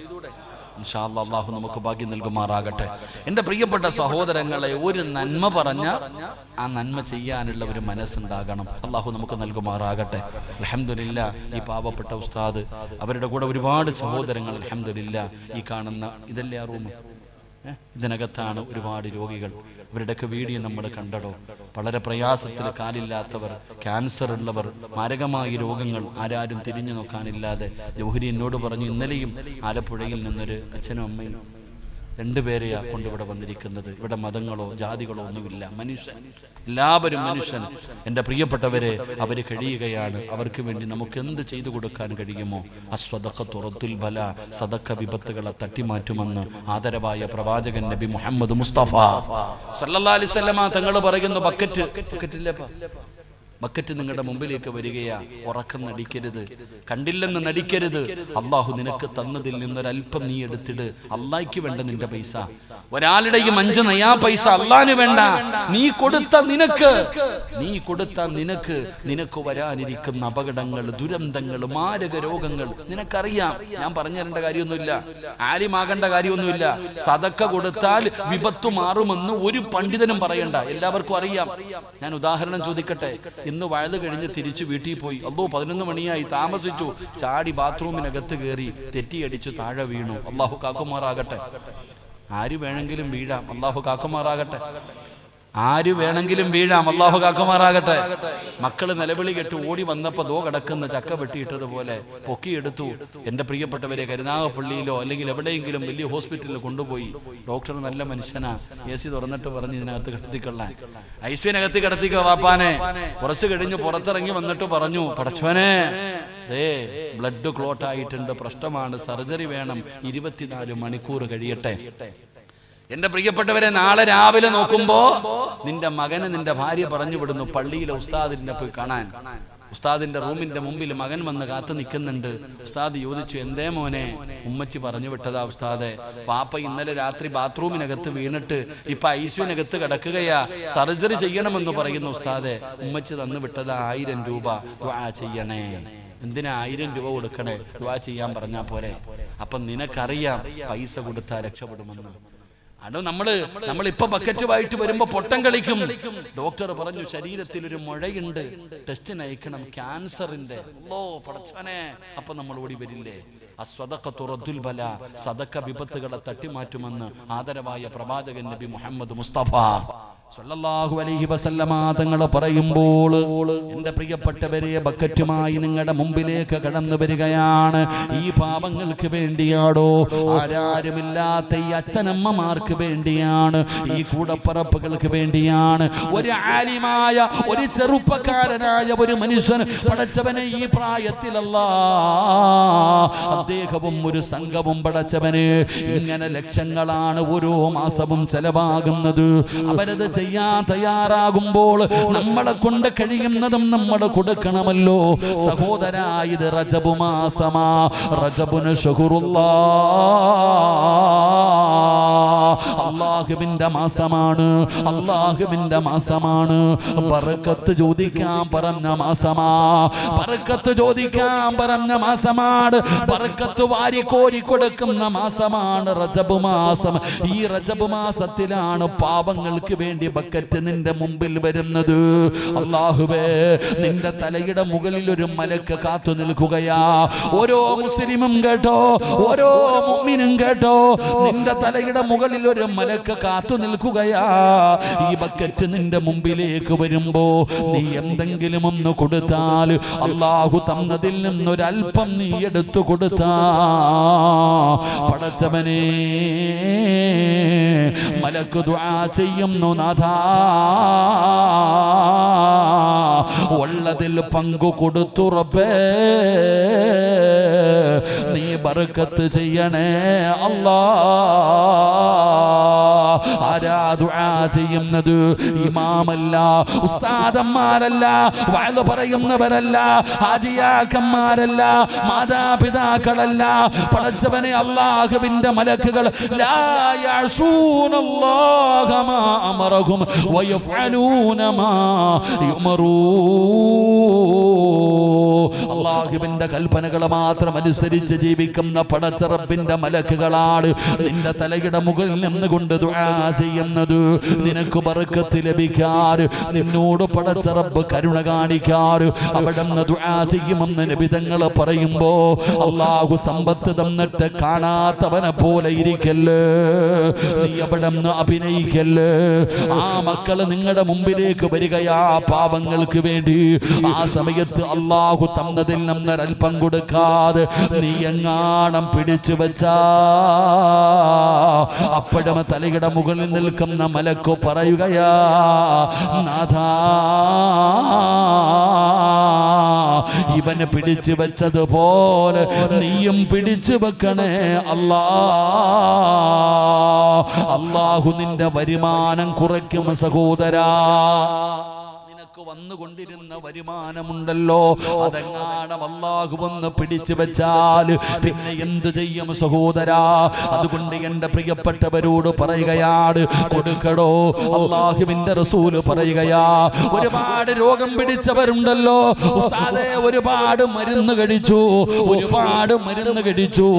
ഇൻഷാ അല്ലാഹ് അല്ലാഹു നമുക്ക് ഭാഗ്യം നൽകുമാറാകട്ടെ. എൻ്റെ പ്രിയപ്പെട്ട സഹോദരങ്ങളെ, ഒരു നന്മ പറഞ്ഞ ആ നന്മ ചെയ്യാനുള്ള ഒരു മനസ്സുണ്ടാകണം. അല്ലാഹു നമുക്ക് നൽകുമാറാകട്ടെ. അൽഹംദുലില്ലാഹ്, ഈ പാവപ്പെട്ട ഉസ്താദ്, അവരുടെ കൂടെ ഒരുപാട് സഹോദരങ്ങൾ, അൽഹംദുലില്ലാഹ്, ഈ കാണുന്ന ഇതല്ലേ ആ റൂം, ഇതിനകത്താണ് ഒരുപാട് രോഗികൾ. ഇവരുടെയൊക്കെ വീഡിയോ നമ്മൾ കണ്ടടോ. വളരെ പ്രയാസത്തിൽ, കാലില്ലാത്തവർ, ക്യാൻസർ ഉള്ളവർ, മാരകമായ രോഗങ്ങൾ, ആരാരും തിരിഞ്ഞു നോക്കാനില്ലാതെ. ജൗഹരി എന്നോട് പറഞ്ഞു, ഇന്നലെയും ആലപ്പുഴയിൽ നിന്നൊരു അച്ഛനും അമ്മയും രണ്ടുപേരെയാ കൊണ്ടിവിടെ വന്നിരിക്കുന്നത്. ഇവിടെ മതങ്ങളോ ജാതികളോ ഒന്നുമില്ല, മനുഷ്യൻ, എല്ലാവരും മനുഷ്യൻ. എൻ്റെ പ്രിയപ്പെട്ടവരെ, അവർ കഴിയുകയാണ്. അവർക്ക് വേണ്ടി നമുക്ക് എന്ത് ചെയ്തു കൊടുക്കാൻ കഴിയുമോ? അസ്വദഖത്തു റദ്ദുൽ ബലാ, സദഖ വിപത്തുകളെ തട്ടിമാറ്റുമെന്ന് ആദരവായ പ്രവാചകൻ നബി മുഹമ്മദ് മുസ്തഫ സല്ലല്ലാഹു അലൈഹി വസല്ലമ തങ്ങൾ പറയുന്നു. ബക്കറ്റ് നിങ്ങളുടെ മുമ്പിലേക്ക് വരികയാ. ഉറക്കം നടിക്കരുത്, കണ്ടില്ലെന്ന് നടിക്കരുത്. അള്ളാഹു നിനക്ക് തന്നതിൽ നിന്നൊരൽപ്പം നീ എടുത്തിട്. അള്ളാഹ്ക്ക് വേണ്ട നിന്റെ പൈസ. ഒരാളുടെയും 5 നയാ പൈസ അള്ളാഹിന് വേണ്ട. നീ കൊടുത്ത നിനക്ക് നിനക്ക് വരാനിരിക്കുന്ന അപകടങ്ങൾ, ദുരന്തങ്ങൾ, മാരക രോഗങ്ങൾ നിനക്കറിയാം. ഞാൻ പറഞ്ഞു തരേണ്ട കാര്യമൊന്നുമില്ല, ആലിമാകേണ്ട കാര്യമൊന്നുമില്ല. സദക്ക കൊടുത്താൽ വിപത്തു മാറുമെന്ന് ഒരു പണ്ഡിതനും പറയണ്ട, എല്ലാവർക്കും അറിയാം. ഞാൻ ഉദാഹരണം ചോദിക്കട്ടെ. ഇന്ന് വഴുത് കഴിഞ്ഞ് തിരിച്ചു വീട്ടിൽ പോയി. 11 മണിയായി, താമസിച്ചു. ചാടി ബാത്റൂമിനകത്ത് കയറി തെറ്റിയടിച്ചു താഴെ വീണു. അള്ളാഹു കാക്കുമാറാകട്ടെ. ആര് വേണമെങ്കിലും വീഴാം, അള്ളാഹു കാക്കുമാറാകട്ടെ. ആര് വേണമെങ്കിലും വീഴാം, അള്ളാഹു കാക്കുമാറാകട്ടെ. മക്കള് നിലവിളി കെട്ട് ഓടി വന്നപ്പോ ദോ കിടക്കുന്ന ചക്ക വെട്ടിയിട്ടതുപോലെ പൊക്കിയെടുത്തു. എന്റെ പ്രിയപ്പെട്ടവരെ, കരുനാഗപ്പള്ളിയിലോ അല്ലെങ്കിൽ എവിടെയെങ്കിലും വലിയ ഹോസ്പിറ്റലിൽ കൊണ്ടുപോയി. ഡോക്ടർ നല്ല മനുഷ്യനാ, AC തുറന്നിട്ട് പറഞ്ഞ് ഇതിനകത്ത് കിടത്തിക്കൊള്ളാൻ, ICUവിനകത്ത് കിടത്തിക്കോ വാപ്പാനെ. കുറച്ച് കഴിഞ്ഞ് പുറത്തിറങ്ങി വന്നിട്ട് പറഞ്ഞു, പടച്ചോനെ, ബ്ലഡ് ക്ലോട്ട് ആയിട്ടുണ്ട്, പ്രശ്നമാണ്, സർജറി വേണം, 24 മണിക്കൂർ കഴിയട്ടെ. എന്റെ പ്രിയപ്പെട്ടവരെ, നാളെ രാവിലെ നോക്കുമ്പോ നിന്റെ മകന് നിന്റെ ഭാര്യ പറഞ്ഞു വിടുന്നു പള്ളിയിലെ ഉസ്താദിനെ പോയി കാണാൻ. ഉസ്താദിന്റെ റൂമിന്റെ മുമ്പിൽ മകൻ വന്ന് കാത്തു നിൽക്കുന്നുണ്ട്. ഉസ്താദ് ചോദിച്ചു, എന്തേ മോനെ? ഉമ്മച്ചി പറഞ്ഞു വിട്ടതാ ഉസ്താദെ, പാപ്പ ഇന്നലെ രാത്രി ബാത്റൂമിനകത്ത് വീണിട്ട് ഇപ്പൊ ICUവിനകത്ത് കിടക്കുകയാ, സർജറി ചെയ്യണമെന്ന് പറയുന്നു ഉസ്താദെ. ഉമ്മച്ചി തന്നു വിട്ടതാ 1000 രൂപ, ദുആ ചെയ്യണേ. എന്തിനാ 1000 രൂപ കൊടുക്കണേ? ദുആ ചെയ്യാൻ പറഞ്ഞാ പോരെ? അപ്പൊ നിനക്കറിയാം പൈസ കൊടുത്താൽ രക്ഷപ്പെടുമെന്ന്. അതോ നമ്മളിപ്പോ ബക്കറ്റുമായിട്ട് വരുമ്പോ പൊട്ടം കളിക്കും. ഡോക്ടർ പറഞ്ഞു, ശരീരത്തിൽ ഒരു മുഴയുണ്ട്, ടെസ്റ്റിന് അയക്കണം, ക്യാൻസറിന്റെ. പടച്ചോനെ, അപ്പൊ നമ്മൾ ഓടി വരില്ലേ? അസ്വദഖത്തു റദ്ദുൽ ബലാ, സദഖ വിപത്തുകളെ തട്ടിമാറ്റുമെന്ന് ആദരവായ പ്രവാചകൻ നബി മുഹമ്മദ് മുസ്തഫ സല്ലല്ലാഹു അലൈഹി വസല്ലമ തങ്ങൾ പറയുമ്പോൾ, എന്റെ പ്രിയപ്പെട്ടവരെ, ബക്കറ്റുമായി നിങ്ങളുടെ മുമ്പിലേക്ക് കടന്നു വരികയാണ്. ഈ പാപങ്ങൾക്ക് വേണ്ടിയാണോ? ആരാരുമില്ലാത്ത ഈ അച്ഛനമ്മമാർക്ക് വേണ്ടിയാണ്, ഈ കൂടപ്പറപ്പുകൾക്ക് വേണ്ടിയാണ്. ഒരു ആലിമായ, ഒരു ചെറുപ്പക്കാരനായ ഒരു മനുഷ്യൻ പടച്ചവനെ ഈ പ്രായത്തിലല്ല, അദ്ദേഹവും ഒരു സംഘവും പടച്ചവന് ഇങ്ങനെ ലക്ഷങ്ങളാണ് ഓരോ മാസവും ചെലവാകുന്നത്. അവരത് ചെയ്യാൻ തയ്യാറാകുമ്പോൾ നമ്മളെ കൊണ്ട് കഴിയുന്നതും നമ്മൾ കൊടുക്കണമല്ലോ സഹോദരാ. ഇത് റജബ് മാസമാ, റജബുന് അല്ലാഹുവിന്റെ മാസമാണ്, അല്ലാഹുവിന്റെ മാസമാണ്. ബർക്കത്ത് ചോദിക്കാൻ പറഞ്ഞ മാസമാ, ബർക്കത്ത് ചോദിക്കാൻ പറഞ്ഞ മാസമാണ്, ബർക്കത്ത് വാരിക്കോരി കൊടുക്കുന്ന മാസമാണ് റജബ് മാസം. ഈ റജബ് മാസത്തിലാണ് പാപങ്ങൾക്ക് വേണ്ടി ബക്കറ്റ് നിന്റെ മുമ്പിൽ വരുന്നത്. അല്ലാഹുവേ, നിന്റെ തലയുടെ മുകളിൽ ഒരു മലക്ക് കാത്തു നിൽക്കുകയാ. ഓരോ മുസ്ലിമും കേട്ടോ, ഓരോ മുഅ്മിനും കേട്ടോ, നിന്റെ തലയുടെ മുകളിൽ ഒരു മലക്ക് കാത്തു നിൽക്കുകയാ. ഈ ബക്കറ്റ് നിന്റെ മുമ്പിലേക്ക് വരുമ്പോ നീ എന്തെങ്കിലും ഒന്ന് കൊടുത്താൽ, അല്ലാഹു തന്നതിൽ നിന്നൊരൽപ്പം നീ എടുത്തു കൊടുത്താ, പടച്ചവനെ, മലക്ക് ദുആ ചെയ്യുന്നു, നാഥാ, ഉള്ളതിൽ പങ്കു കൊടുത്തു റബ്ബേ, നീ ബർക്കത്ത് ചെയ്യണേ അല്ലാ. ആരാ ദുആ ചെയ്യുന്നത്? ഇമാമല്ല, ഉസ്താദന്മാരല്ല, വഅദ് പറയുന്നവരല്ല, ഹാജിയാക്കന്മാരല്ല, മാതാപിതാക്കളല്ല. പടച്ചവനെ, അല്ലാഹുവിന്റെ മലക്കുകൾ ലാ യഅസൂനല്ലാഹ മാ അമറഹും വയഫഅലൂന മാ യുമറൂൻ. അല്ലാഹുവിന്റെ കൽപ്പനകൾ മാത്രം അനുസരിച്ച് ജീവിക്കുന്ന പടച്ച റബ്ബിന്റെ മലക്കുകളാണ് നിന്റെ തലയുടെ മുകളിൽ നിന്നുകൊണ്ട് ദുആ ചെയ്യുന്നത് നിനക്ക് ബർക്കത്ത് ലഭിക്കാൻ, നിന്നോട് പടച്ച റബ്ബ് കരുണ കാണിക്കാൻ അവിടുന്ന് ദുആ ചെയ്യുമെന്ന് നബി തങ്ങൾ പറയുമ്പോ അല്ലാഹു സമ്പത്ത് തന്നിട്ട് കാണാത്തവനെ പോലെ ഇരിക്കല്ലേ, നീ അവിടുന്ന് അഭിനയിക്കല്ലേ. ആ മക്കള് നിങ്ങളുടെ മുമ്പിലേക്ക് വരികയാ പാവങ്ങൾക്ക് വേണ്ടി. ആ സമയത്ത് അല്ലാഹു തന്നതിൽ നിന്നൊരൽപ്പം കൊടുക്കാതെ നീ എങ്ങാണം പിടിച്ചു വെച്ചാ അപ്പോഴും തലയുടെ മുകളിൽ നിൽക്കുന്ന മലക്ക് പറയുകയാ, നാഥാ ഇവനെ പിടിച്ചു വെച്ചതുപോലെ നീയും പിടിച്ചു വെക്കണേ അല്ലാ. അല്ലാഹു നിന്റെ വരുമാനം കുറയ്ക്കും സഹോദരാ. വന്നുകൊണ്ടിരുന്ന വരുമാനമുണ്ടല്ലോ, അതെങ്ങാണം അല്ലാഹു വന്ന് പിടിച്ചു വെച്ചാൽ പിന്നെ എന്ത് ചെയ്യും സഹോദരാ? അതുകൊണ്ട് എന്റെ പ്രിയപ്പെട്ടവരോട് പറയുകയാണ്, കൊടുക്കടോ. അല്ലാഹുവിന്റെ റസൂൽ പറയുകയാ, ഒരുപാട് രോഗം പിടിച്ചവരുണ്ടല്ലോ ഉസ്താദേ, ഒരുപാട് മരുന്ന് കഴിച്ചു,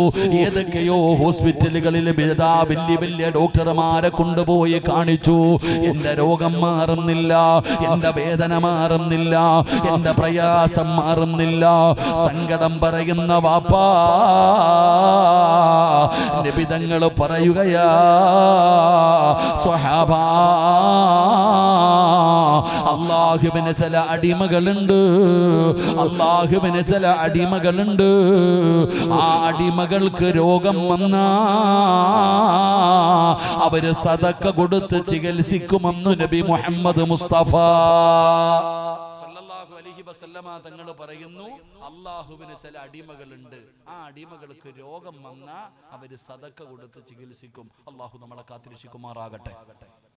ഏതൊക്കെയോ ഹോസ്പിറ്റലുകളിൽ വലിയ വലിയ ഡോക്ടർമാരെ കൊണ്ടുപോയി കാണിച്ചു. എന്റെ രോഗം മാറുന്നില്ല, എന്റെ വേദന മാറുന്നില്ല, എന്റെ പ്രയാസം മാറുന്നില്ല. സങ്കടം പറയുന്ന വാപ്പാ നബി തങ്ങൾ പറയുകയാ, സ്വഹാബാ അല്ലാഹുവിന് ചില അടിമകളുണ്ട്, ആ അടിമകൾക്ക് രോഗം വന്നാ അവര് സദക്ക കൊടുത്ത് ചികിത്സിക്കുമെന്ന് നബി മുഹമ്മദ് മുസ്തഫ സല്ലല്ലാഹു അലൈഹി വസല്ലമ തങ്ങൾ പറയുന്നു, അല്ലാഹുവിന് ചില അടിമകളുണ്ട്, ആ അടിമകൾക്ക് രോഗം വന്നാ അവര് സദക്ക കൊടുത്ത് ചികിത്സിക്കും. അല്ലാഹു നമ്മളെ കാത്തിരക്ഷിക്കുമാറാകട്ടെ.